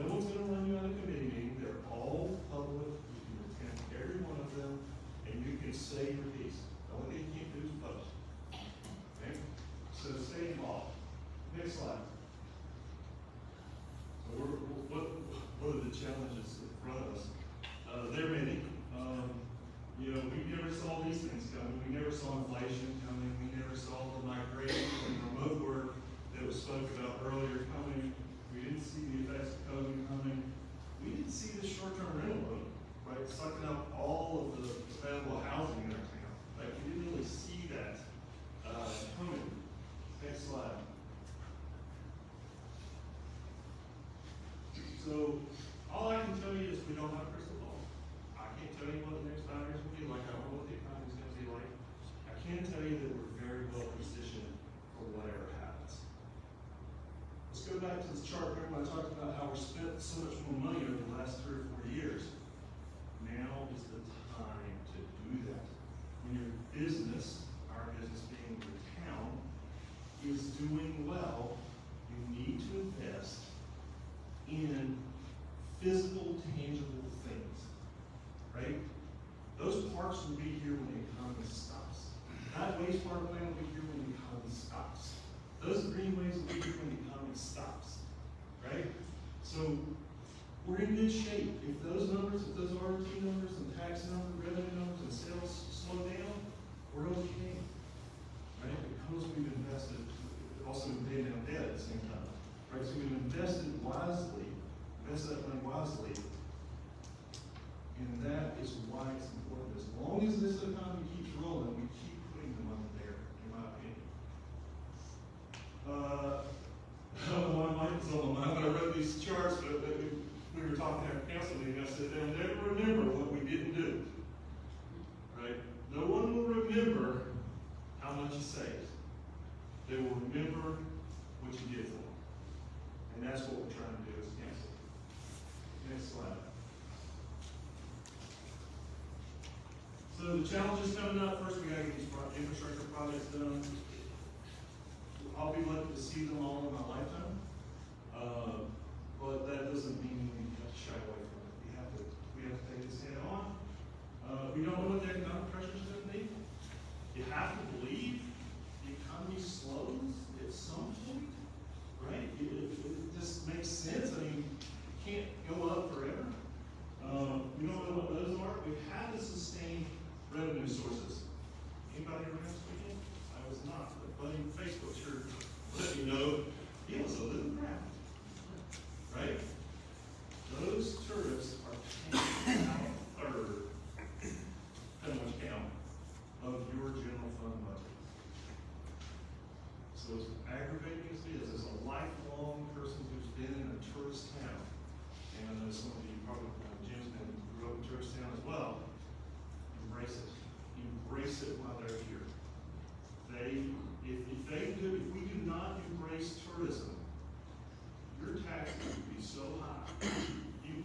[SPEAKER 7] No one's going to run you out of committee meeting. They're all public. You can attend every one of them, and you can say your piece. The only thing you can't do is post. Okay? So stay involved. Next slide. So what are the challenges in front of us? There are many. You know, we never saw these things coming. We never saw inflation coming. We never saw the migration and remote work that was spoke about earlier coming. We didn't see the effects of COVID coming. We didn't see the short-term rental boom, right? Sucking up all of the available housing in our town. Like, we didn't really see that coming. Next slide. So, all I can tell you is we don't have a crystal ball. I can't tell you what the next 5 years will be like. I don't know what the economy is going to be like. I can tell you that we're very well positioned for whatever happens. Let's go back to this chart. Remember I talked about how we spent so much more money over the last 3 or 4 years. Now is the time to do that. When your business, our business being the town, is doing well, you you need to invest in physical, tangible things, right? Those parks will be here when the economy stops. That wastewater plant will be here when the economy stops. Those greenways will be here when the economy stops, right? So we're in good shape. If those numbers, if those RT numbers and tax numbers, revenue numbers and sales slow down, we're okay, right? Because we've invested, also been paying down debt at the same time, right? So we've invested wisely, invested that money wisely, and that is why it's important. As long as this economy keeps rolling, we keep putting the money there, in my opinion. I don't know why Mike was on my mind when I wrote these charts, but we were talking at our council meeting. I said, they'll never remember what we didn't do, right? No one will remember how much you saved. They will remember what you did for them. And that's what we're trying to do as council. Next slide. So the challenges coming up, first we gotta get these infrastructure projects done. I'll be lucky to see them all in my lifetime. But that doesn't mean we have to shy away from it. We have to take this head on. We don't know what the economic pressure is gonna be. You have to believe the economy slows at some point, right? It just makes sense. I mean, it can't go up forever. We don't know what those are. We have to sustain revenue sources. Anybody around this weekend? I was not, but buddy Facebook sure let me know it was a little crowd, right? Those tourists are paying out a third, depending on what you count, of your general fund budget. So as aggravating as it is, as a lifelong person who's been in a tourist town, and I know some of you probably, Jim's grew up in a tourist town as well, embrace it. Embrace it while they're here. If we do not embrace tourism, your taxes would be so high,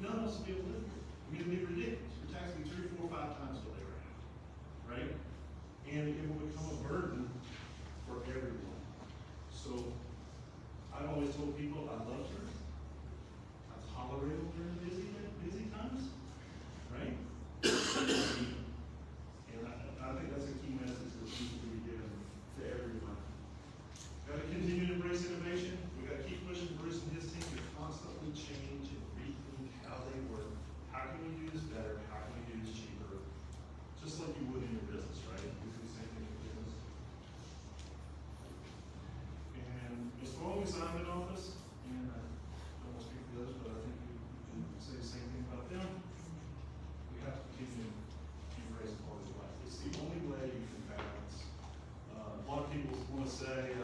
[SPEAKER 7] none of us would be able to live here. I mean, it'd be ridiculous. Your taxes would be 3, 4, 5 times what they were at, right? And it will become a burden for everyone. So, I've always told people I love tourism. I tolerate them during busy times, right? And I think that's a key message that needs to be given to everyone. Got to continue to embrace innovation. We got to keep pushing Bruce and his team to constantly change and rethink how they work. How can we do this better? How can we do this cheaper? Just like you would in your business, right? You do the same thing in business. And as long as I'm in office, and I don't want to speak for the others, but I think we can say the same thing about them. We have to continue to embrace quality of life. It's the only way you can balance. A lot of people want to say,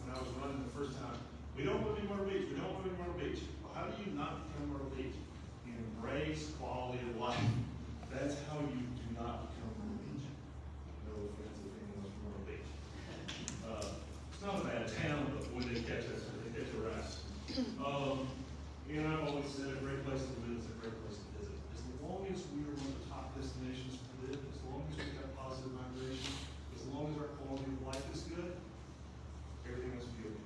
[SPEAKER 7] when I was running the first time, we don't want to be Myrtle Beach, we don't want to be Myrtle Beach. Well, how do you not become Myrtle Beach? You embrace quality of life. That's how you do not become Myrtle Beach. No offense if anyone's from Myrtle Beach. It's not a bad town, but when they catch us, they catch a rat. And I've always said a great place to live is a great place to visit. As long as we are one of the top destinations to live, as long as we've got positive migration, as long as our quality of life is good, everything else will be okay.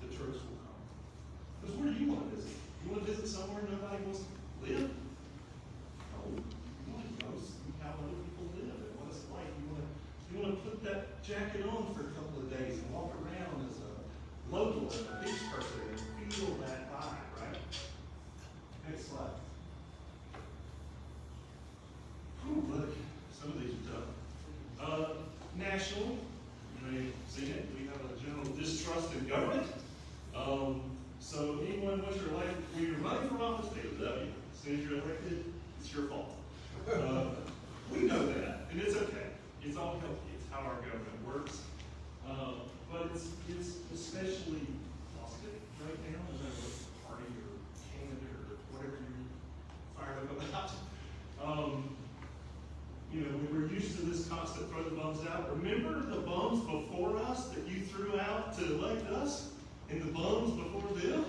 [SPEAKER 7] The tourists will come. Because where do you want to visit? You want to visit somewhere nobody wants to live? No. You want to go see how other people live and what it's like. You want to put that jacket on for a couple of days and walk around as a local and a beach person and feel that vibe, right? Next slide. Whew, look, some of these are tough. National, you may have seen it, we have a general distrust in government. So anyone, what's your life, when you're running for office, they love you. As soon as you're elected, it's your fault. We know that, and it's okay. It's all healthy, it's how our government works. But it's especially positive right now, no matter what party or candidate or whatever you're fired up about. We're used to this constant throw the bums out. Remember the bums before us that you threw out to elect us? And the bums before them?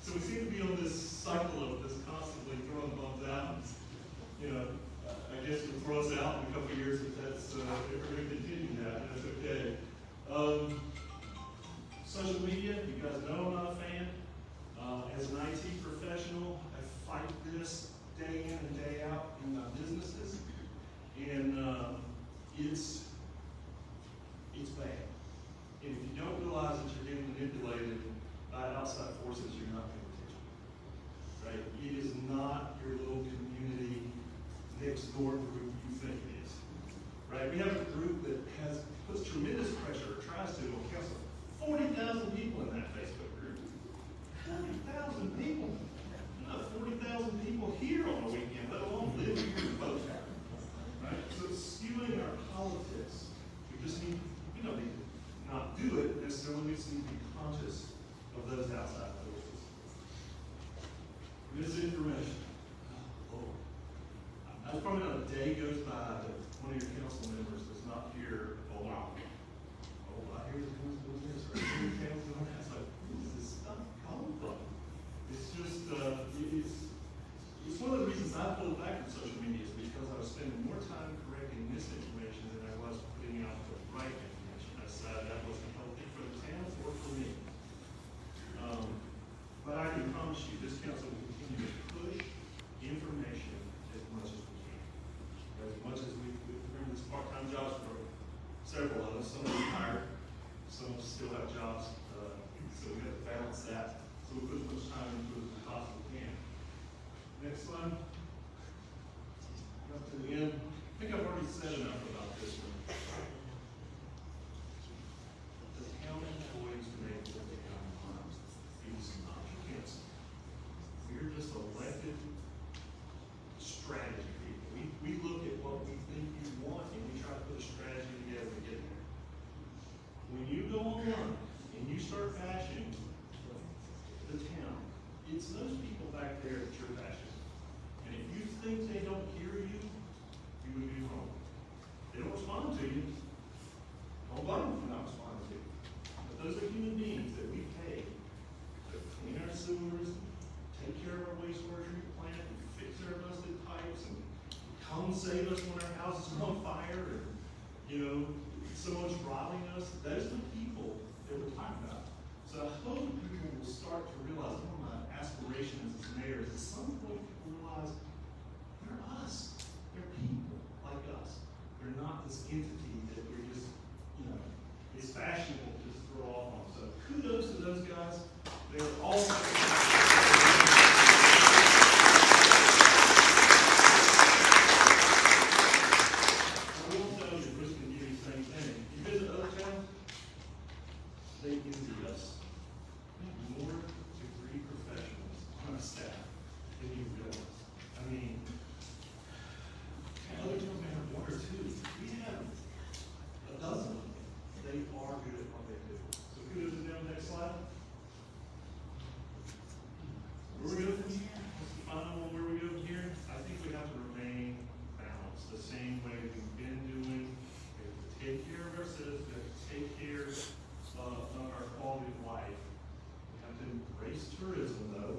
[SPEAKER 7] So we seem to be on this cycle of this constantly throwing the bums out. I guess you'll throw us out in a couple of years if that's, if we're going to continue that, that's okay. Social media, you guys know I'm not a fan. it's bad. And if you don't realize that you're being manipulated by outside forces, you're not paying attention. Right? It is not your little community next door group you think it is. Right? We have a group that puts tremendous pressure, or tries to, on council. 40,000 people in that Facebook group. 40,000 people. Not 40,000 people here on a weekend, let alone live here in both. Right? So it's skewing our politics. We don't need to not do it necessarily, we just need to be conscious of those outside forces. Misinformation. Oh. There's probably not a day goes by that one of your council members is not here. Oh wow. Oh, I hear the council doing this, or I hear the council doing that. It's like, who is this stuff coming from? It's just, it's one of the reasons I pulled back from social media is because I was spending more time correcting misinformation than I was putting out the right information. I decided that wasn't healthy for the town or for me. But I can promise you, this council will continue to push information as much as we can. As much as we remember this part-time jobs for several of us, some are retired, some of us still have jobs, so we have to balance that. So we put as much time into it as we possibly can. Next slide. Up to the end. I think I've already said enough about this one. The town employees make what they got in mind. It's not your council. We're just elected strategy people. We look at what we think you want and we try to put a strategy together to get there. When you go online and you start bashing the town, it's those people back there that you're bashing. And if you think they don't hear you, you would be wrong. They don't respond to you. Don't blame them for not responding to you. But those are human beings that we pay to clean our sewers, take care of our wastewater treatment plant, and fix our busted pipes, and come save us when our houses are on fire, and, someone's robbing us. Those are the people that we're talking about. So I hope people will start to realize, one of my aspirations as mayor is at some point people realize they're us. They're people like us. They're not this entity that we're just, it's fashionable to just throw off on. So kudos to those guys. They're all I will tell you, Bruce can give you the same thing. You visit other towns, they envy us. We have more degree professionals on our staff than you realize. I mean, other towns may have one or two. We have a dozen of them. They are good at what they do. So kudos to them. Next slide. Where we go from here? What's the final one? Where we go from here? I think we have to remain balanced the same way we've been doing. We have to take care of our citizens. We have to take care of our quality of life. We have to embrace tourism, though.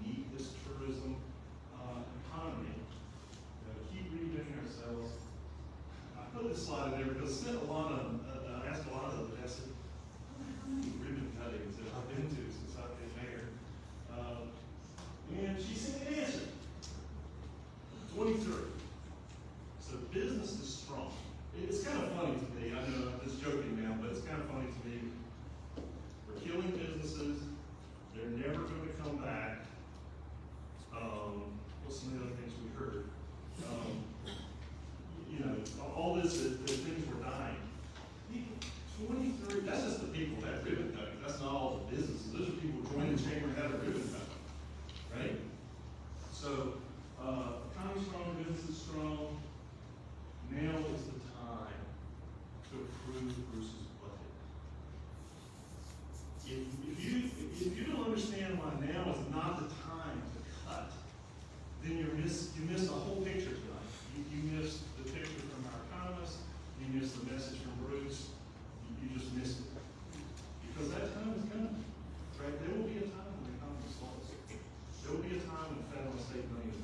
[SPEAKER 7] We need this tourism economy. We have to keep redoing ourselves. I put this slide in there because I asked a lot of them. I said, how many ribbon cuttings have I been to since I've been mayor? And she said an answer. 23. So business is strong. It's kind of funny to me. I know I'm just joking now, but it's kind of funny to me. We're killing businesses. They're never going to come back. What's some of the other things we heard? All this that things were dying. 23. That's just the people that ribbon cutting. That's not all the businesses. Those are people who joined the chamber and had a ribbon cutting. Right? So, economy's strong, business is strong. Now is the time to approve Bruce's budget. If you don't understand why now is not the time to cut, then you miss the whole picture tonight. You miss the picture from our economists, you miss the message from Bruce, you just missed it. Because that time is coming, right? There will be a time when the economy slows. There will be a time when federal and state money is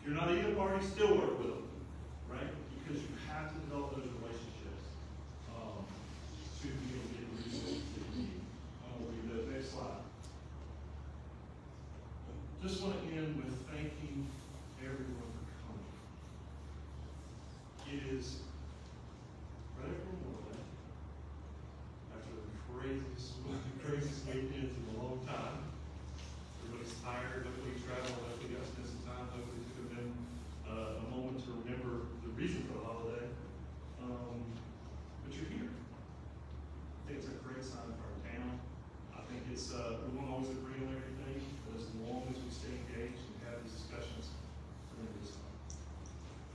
[SPEAKER 7] If you're not either party, still work with them, right? Because you have to develop those relationships to be able to get the resources that you need. We'll read the next slide. Just want to end with thanking everyone for coming. It is right after Memorial Day, after the craziest weekends in a long time. Everybody's tired, hopefully you traveled, hopefully you got to spend some time, hopefully it took them a moment to remember the reason for the holiday. But you're here. I think it's a great sign for our town. I think it's, we won't always agree on everything, but as long as we stay engaged and have these discussions, we're going to do this.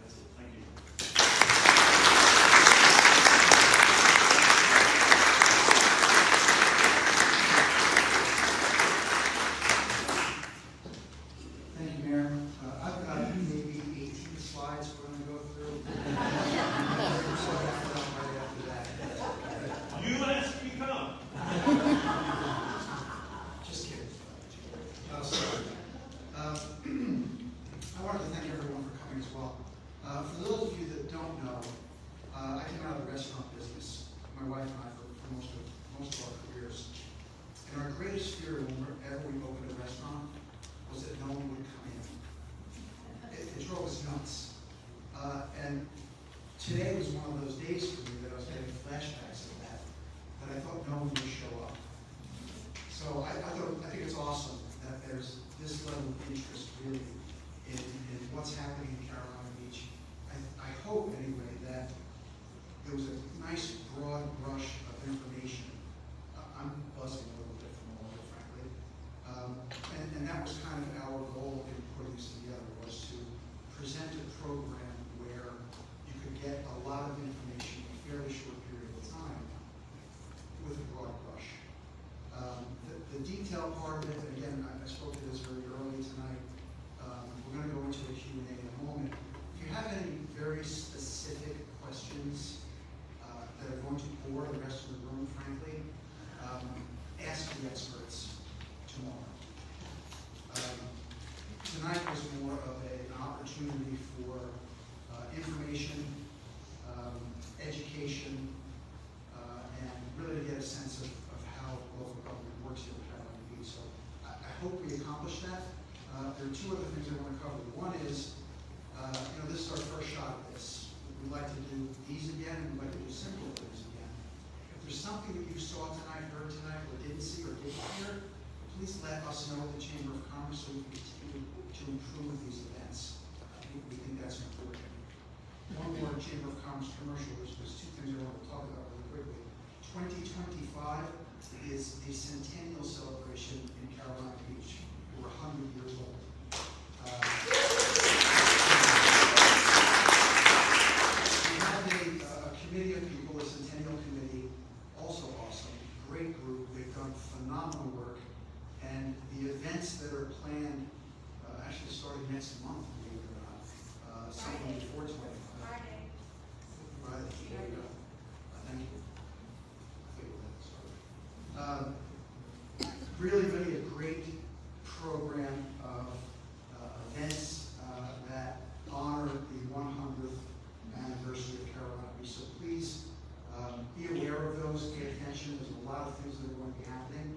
[SPEAKER 7] That's it. Thank you.
[SPEAKER 5] Thank you, Mayor. I've got maybe 18 slides we're going to go through. So right after that.
[SPEAKER 7] You ask, you come.
[SPEAKER 5] Just kidding. I wanted to thank everyone for coming as well. For those of you that don't know, I came out of the restaurant business, my wife and I, for most of our careers. And our greatest fear whenever we opened a restaurant was that no one would come in. It drove us nuts. And today was one of those days for me that I was getting flashbacks of that I thought no one would show up. So I think it's awesome that there's this level of interest really in what's happening in Carolina Beach. I hope anyway that there was a nice broad brush of information. I'm buzzing a little bit from all of it, frankly. And that was kind of our goal in putting this together, was to present a program where you could get a lot of information in a fairly short period of time with a broad brush. The detail part of it, and again, I spoke to this very early tonight. We're going to go into a Q&A in a moment. If you have any very specific questions that are going to bore the rest of the room, frankly, ask the experts tomorrow. Tonight was more of an opportunity for information, education, and really to get a sense of how local government works here in Carolina Beach. So I hope we accomplished that. There are two other things I want to cover. One is, this is our first shot at this. We'd like to do these again, and we'd like to do simpler things again. If there's something that you saw tonight, heard tonight, or didn't see or didn't hear, please let us know at the Chamber of Commerce so we can continue to improve these events. We think that's important. One more Chamber of Commerce commercial, there's two things I want to talk about really quickly. 2025 is the centennial celebration in Carolina Beach. We're 100 years old. We have a committee of people, a centennial committee, also awesome, great group. They've done phenomenal work. And the events that are planned actually starting next month, believe it or not. Something before 25. Friday. There you go. Thank you. Really a great program of events that honor the 100th anniversary of Carolina Beach. So please be aware of those, pay attention. There's a lot of things that are going to be happening.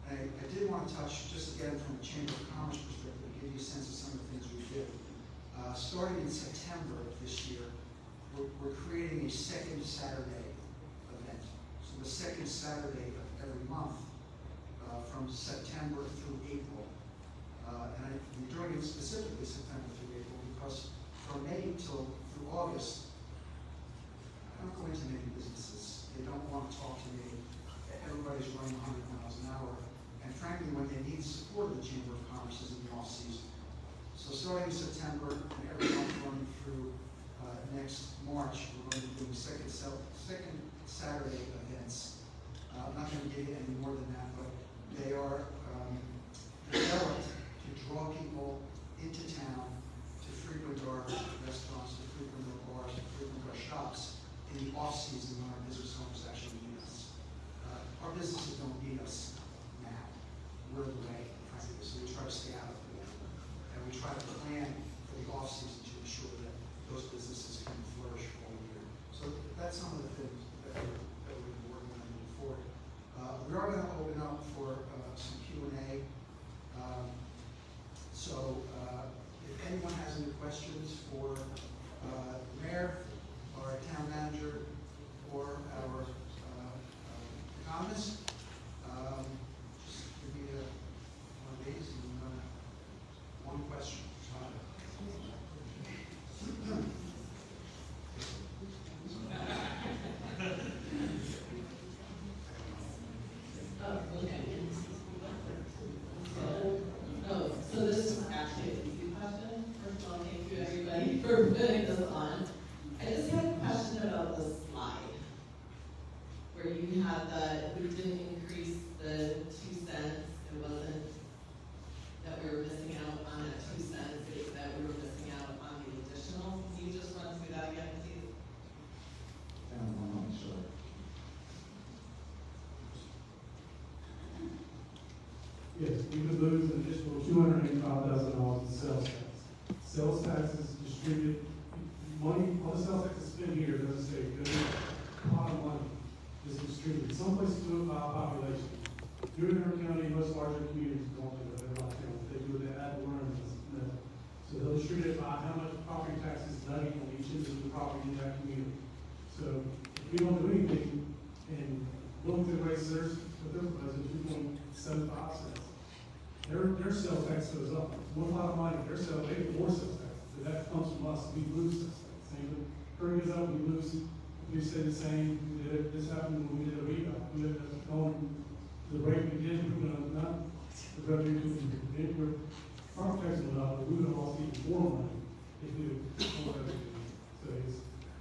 [SPEAKER 5] I did want to touch, just again from a Chamber of Commerce perspective, give you a sense of some of the things we did. Starting in September of this year, we're creating a second Saturday event. So the second Saturday of every month, from September through April. And I'm doing it specifically September through April because from May through August, I don't go into many businesses. They don't want to talk to me. Everybody's running 100 miles an hour. And frankly, when they need support of the Chamber of Commerce is in the off season. So starting in September and every month running through next March, we're going to be doing second Saturday events. I'm not going to give you any more than that, but they are developed to draw people into town to frequent our restaurants, to frequent our bars, to frequent our shops in the off season when our business owners actually need us. Our businesses don't need us now. We're the way, frankly, so we try to stay out of it. And we try to plan for the off season.
[SPEAKER 6] for putting this on. I just had a question about the slide, where you had we didn't increase the 2 cents, it wasn't that we were missing out on that 2 cents, it's that we were missing out on the additional. Can you just run through that again, please?
[SPEAKER 5] I'm not sure.
[SPEAKER 4] Yes, we could lose an additional $285,000 in sales tax. Sales tax is distributed, money, all the sales tax is spent here, doesn't say, a lot of money is distributed. Some places do it by population. Here in our county, most larger communities don't do it, they're not county, they do it at learning. So they'll distribute it by how much property tax is levied on each individual property in that community. So if we don't do anything and look to raise theirs, with their budget, 2.75 cents. Their sales tax goes up. One lot of money, their sales, they get more sales tax. So that comes from us, we lose sales tax. Same with, current goes up, we lose, we say the same, this happened when we did a rebound. We had on the rate we did, we went up, not the revenue, they were, property tax went up, but we would have lost even more money if we had more revenue. So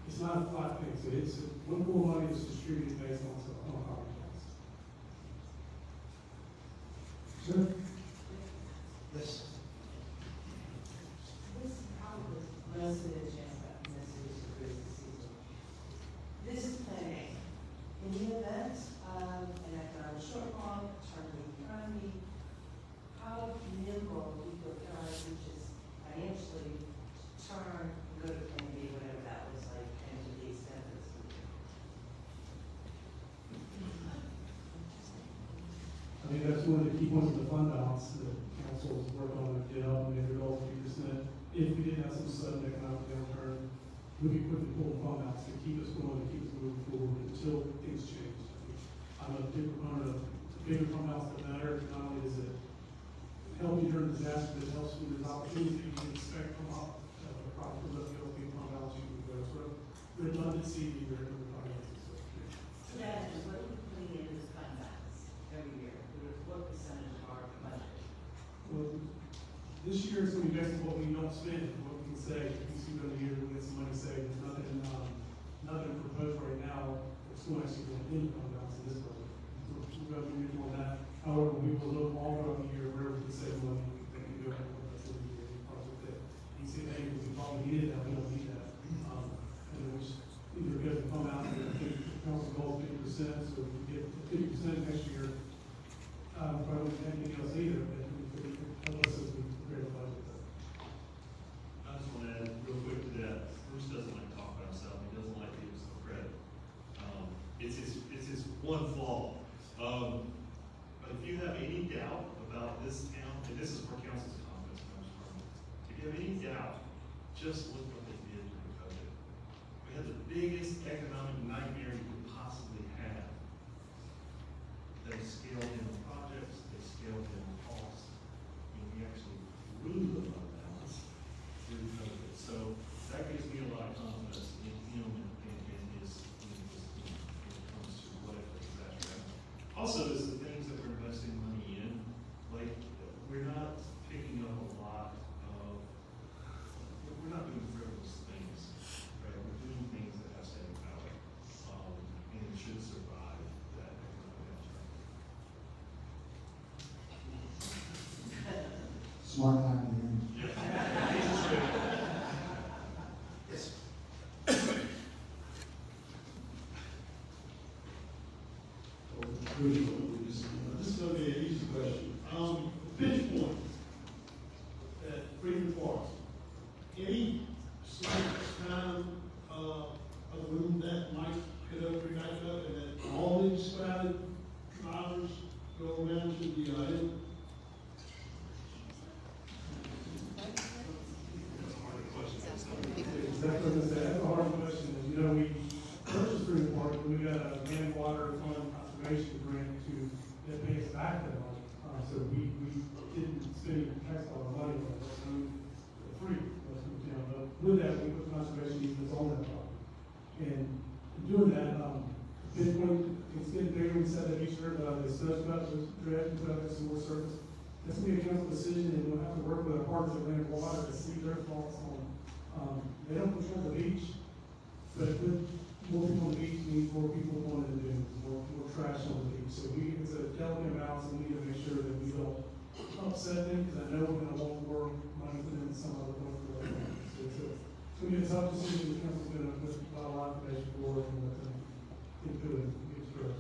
[SPEAKER 4] it's not a flat thing, so it's, one pool of money is distributed based on property tax. Sure.
[SPEAKER 5] Yes.
[SPEAKER 8] This probably most of the chance about messages to Christmas season. This is plan A. In the event of an economic shortfall, turning the economy, how nimble we could try to just financially turn, go to plan B, whatever that was like, and to the extent that it's needed.
[SPEAKER 4] I think that's one of the key points of the fund balance that councils work on, to get up and maybe goal 3%. If we did have some sudden economic downturn, we could quickly pull the fund balance to keep us going, to keep us moving forward until things change. I'm a big proponent of the bigger fund balance, the better. Not only does it help you during disaster, but it helps you with opportunities that you can expect from a profit of the big fund balance. You can go sort of redundancy in your fund balance.
[SPEAKER 8] So that is what we're putting into this fund balance every year. What percentage of our budget?
[SPEAKER 4] Well, this year is going to be based on what we don't spend, what we can say. We see during the year, we get some money saved. There's nothing proposed right now. It's going to actually go in fund balance in this budget. We're going to be doing that. However, we will look all throughout the year where we can save money. We can do it for the rest of the year. Project that you see, hey, we probably needed that, we don't need that. And then we just either get the fund out, and the council goal is 50%, so if we get 50% next year, probably don't anything else either, but unless it's a great budget.
[SPEAKER 7] I just want to add real quick to that. Bruce doesn't like to talk about himself. He doesn't like to give himself credit. It's his one flaw. But if you have any doubt about this town, and this is where council's confidence comes from, if you have any doubt, just look what they did during COVID. We had the biggest economic nightmare you could possibly have. They scaled in projects, they scaled in costs, and we actually grew the fund balance through COVID. So that gives me a lot of confidence in him and his, when it comes to whatever disaster happens. Also, is the things that we're investing money in, like, we're not picking up a lot of, we're not doing frivolous things, right? We're doing things that have staying power, and it should survive that economic downturn.
[SPEAKER 5] Smart line in the end. Yes.
[SPEAKER 9] This is going to be an easy question. Pinch point at Freedom Park. Any slight kind of room that might get up, back up, and that all these spouted drivers go around to the end?
[SPEAKER 4] That's a hard question. You know, we purchased Freedom Park, and we got a man water fund conservation grant that pays back that money. So we didn't spend tax dollar money on it, so free. But with that, we put conservation easements on that property. And doing that, Bitcoin, it's getting bigger, we said that each year, the stuff about the dredge, we have some more service. That's gonna be a council decision, and we'll have to work with our partners at Land Water to see their thoughts on they don't control the beach, but with more people on the beach means more people going to the dunes, more trash on the beach. So it's a delicate balance, and we need to make sure that we don't upset them, because I know we're gonna want more money for them in some other point for that. So it's gonna be a tough decision, the council's gonna put a lot of information forward and let them get through it, get through it.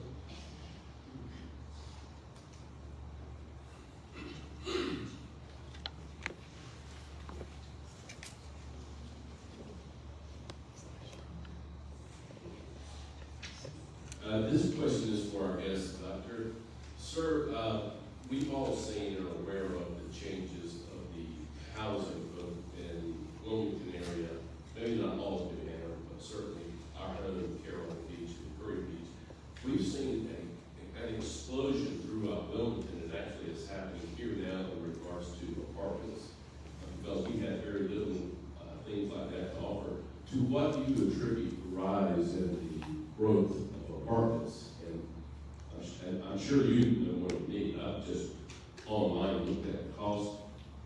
[SPEAKER 10] This question is for our guest, Doctor. Sir, we've all seen and are aware of the changes of the housing both in Wilmington area, maybe not all of New Hanover, but certainly our own Carolina Beach and Curry Beach. We've seen an explosion throughout Wilmington, and actually it's happening here now in regards to apartments, because we had very little things like that to offer. To what do you attribute the rise in the growth of apartments? And I'm sure you know more than me. I've just online looked at the cost.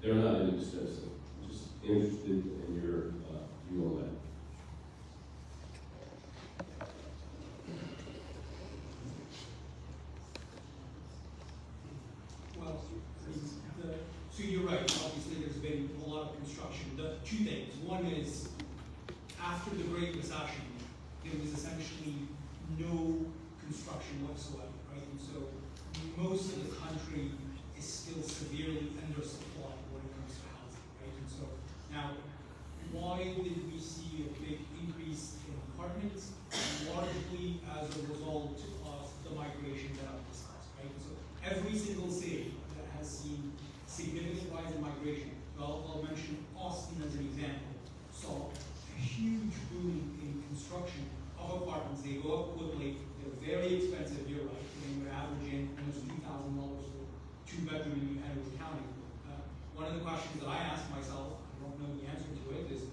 [SPEAKER 10] They're not inexpensive. I'm just interested in your view on that.
[SPEAKER 1] Well, so you're right, obviously there's been a lot of construction. The two things, one is, after the Great Recession, there was essentially no construction whatsoever, right? And so most of the country is still severely undersupplied when it comes to housing, right? And so now, why did we see a big increase in apartments? Largely as a result of the migration that I've discussed, right? So every single city that has seen significant rise in migration, I'll mention Austin as an example, saw a huge boom in construction of apartments. They go up quickly, they're very expensive, you're right. I mean, we're averaging almost $2,000 for 2-bedroom in New Hanover County. One of the questions that I ask myself, I don't know the answer to it, is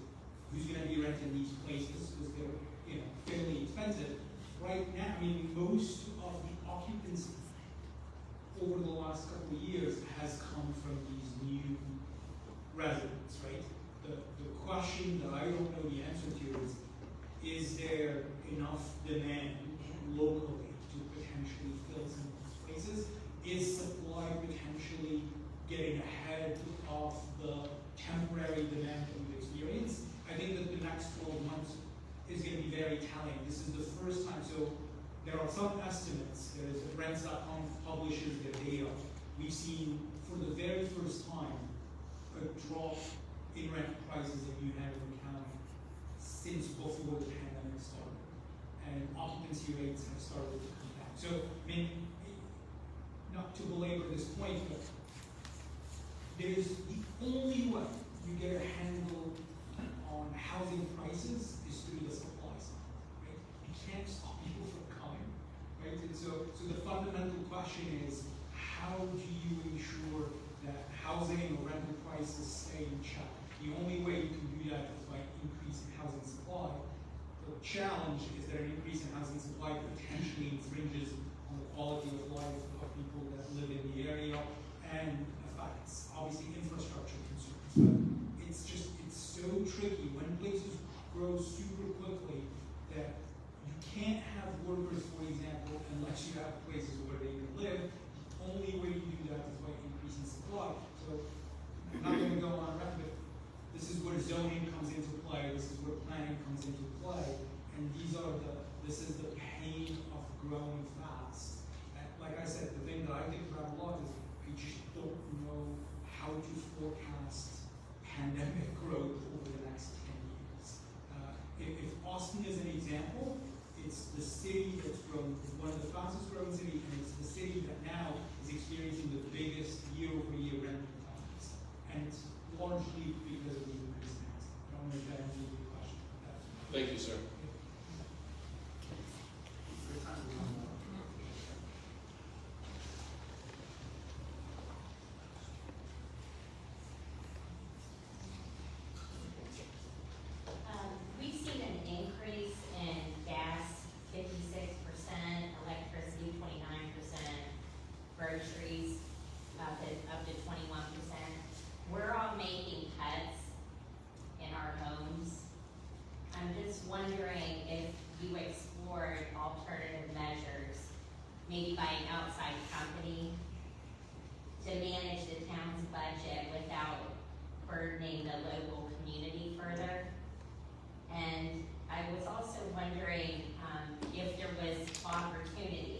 [SPEAKER 1] who's going to be renting these places because they're, fairly expensive. Right now, I mean, most of the occupancy over the last couple of years has come from these new residents, right? The question that I don't know the answer to is there enough demand locally to potentially fill some of these places? Is supply potentially getting ahead of the temporary demand that we've experienced? I think that the next 12 months is going to be very telling. This is the first time, so there are some estimates. There's Rents.com publishes their data. We've seen for the very first time a drop in rent prices in New Hanover County since before the pandemic started. And occupancy rates have started to come down. So, I mean, not to belabor this point, but there's the only way you get a handle on housing prices is through the supply side, right? You can't stop people from coming, right? And so the fundamental question is, how do you ensure that housing or rental prices stay in check? The only way you can do that is by increasing housing supply. The challenge is that an increase in housing supply potentially infringes on the quality of life of people that live in the area and affects, obviously, infrastructure concerns. But it's so tricky when places grow super quickly that you can't have workers, for example, unless you have places where they can live. The only way you do that is by increasing supply. So I'm not going to go on record. This is where zoning comes into play. This is where planning comes into play. And this is the pain of growing fast. And like I said, the thing that I think about a lot is I just don't know how to forecast pandemic growth over the next 10 years. If Austin is an example, it's the city that's grown, one of the fastest growing cities, and it's the city that now is experiencing the biggest year-over-year rent declines. And it's largely because of the increase in housing. I don't know if that answers your question.
[SPEAKER 10] Thank you, sir.
[SPEAKER 11] We've seen an increase in gas, 56%, electricity, 29%, groceries, up to 21%. We're all making cuts in our homes wondering if you explored alternative measures, maybe by an outside company, to manage the town's budget without burdening the local community further. And I was also wondering if there was opportunity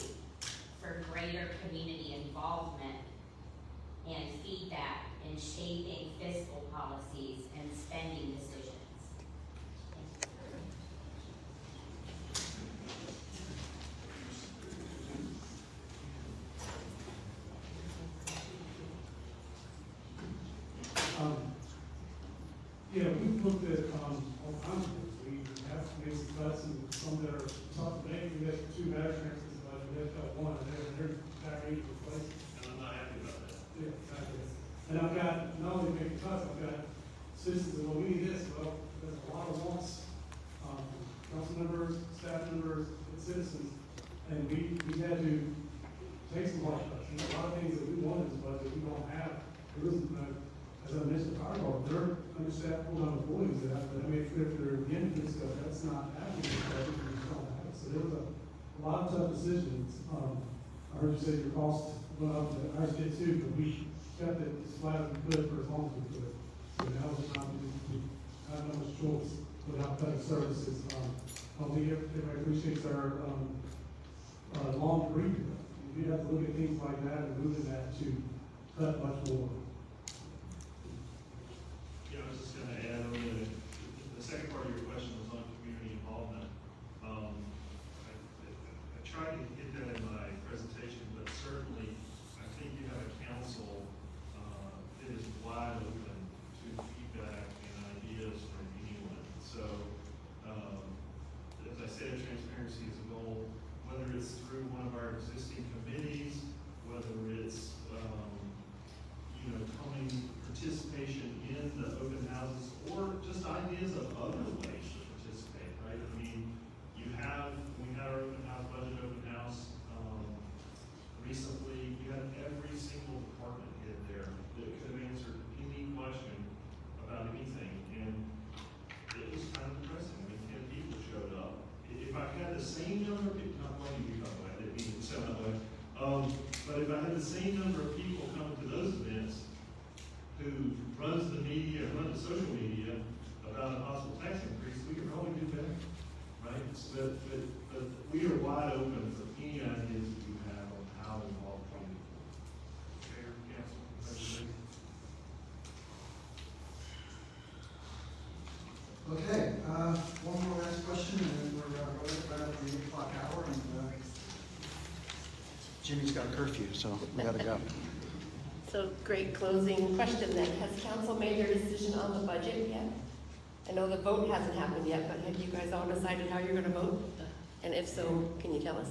[SPEAKER 11] for greater community involvement and feedback in shaping fiscal policies and spending decisions.
[SPEAKER 4] Yeah, we've looked at, all kinds of things. We have made some cuts and some that are tough to make. We got 2 battery transfers, but we have got 1, and they're battery replaced.
[SPEAKER 7] And I'm not happy about that.
[SPEAKER 4] Yeah, exactly. And I've got, not only making cuts, I've got citizens that, well, we need this, well, there's a lot of wants, council members, staff members, and citizens, and we had to take some hard cuts. There's a lot of things that we want in this budget we don't have. There isn't, as I mentioned, fire department, they're understaffed, full-time employees that have to make sure if they're getting this stuff, that's not happening in this budget, we just don't have it. So there was a lot of tough decisions. I heard you say your cost went up, and ours did too, but we kept it as flat as we could for as long as we could. So now it's not, we have no much choice without cutting services. Hopefully everybody appreciates our, long degree. You have to look at things like that and moving that to cut much more.
[SPEAKER 7] Yeah, I was just gonna add on the second part of your question was on community involvement. I tried to hit that in my presentation, but certainly I think you have a council that is wide open to feedback and ideas from anyone. So, as I said, transparency is a goal, whether it's through one of our existing committees, whether it's participation in the open houses, or just ideas of other ways to participate, right? I mean, we had our open house, budget open house, recently, we had every single department head there that could have answered any question about anything, and it was kind of depressing. I mean, 10 people showed up. If I had the same number of people, not blaming you, by the way, I didn't mean to sound that way, but if I had the same number of people coming to those events, who runs the media, runs the social media about a possible tax increase, we could probably do better, right? But we are wide open for any ideas that you have on how to involve community. Chair, council, president.
[SPEAKER 5] Okay, one more last question, and then we're right at the 8 o'clock hour, and Jimmy's got a curfew, so we gotta go.
[SPEAKER 12] So great closing question then. Has council made their decision on the budget yet? I know the vote hasn't happened yet, but have you guys all decided how you're gonna vote? And if so, can you tell us?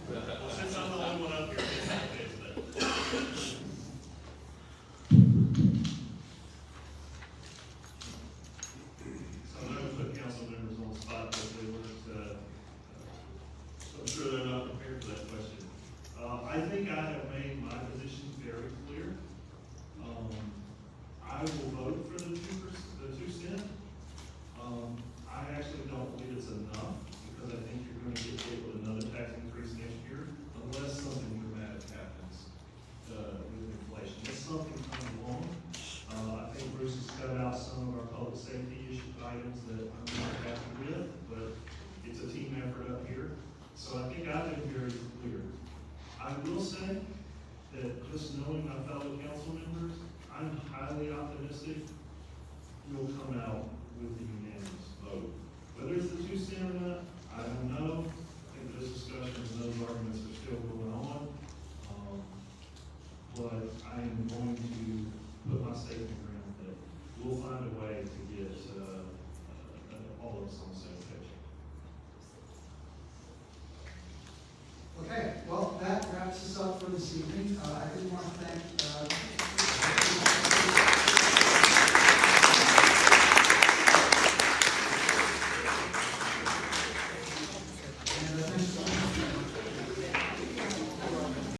[SPEAKER 7] Well, since I'm the only one up here, it's that. So I'm not gonna put council members on the spot, but they weren't, so I'm sure they're not prepared for that question. I think I have made my position very clear. I will vote for the 2 cent. I actually don't believe it's enough, because I think you're going to get hit with another tax increase next year, unless something dramatic happens with inflation. If something comes along, I think Bruce has cut out some of our public safety issue items that I'm not happy with, but it's a team effort up here. So I think I've been very clear. I will say that just knowing my fellow council members, I'm highly optimistic we'll come out with a unanimous vote. Whether it's the 2 cent or not, I don't know. I think those discussions and those arguments are still going on. But I am going to put my stake in the ground that we'll find a way to get all of us on the same page.
[SPEAKER 5] Okay, well, that wraps us up for this evening.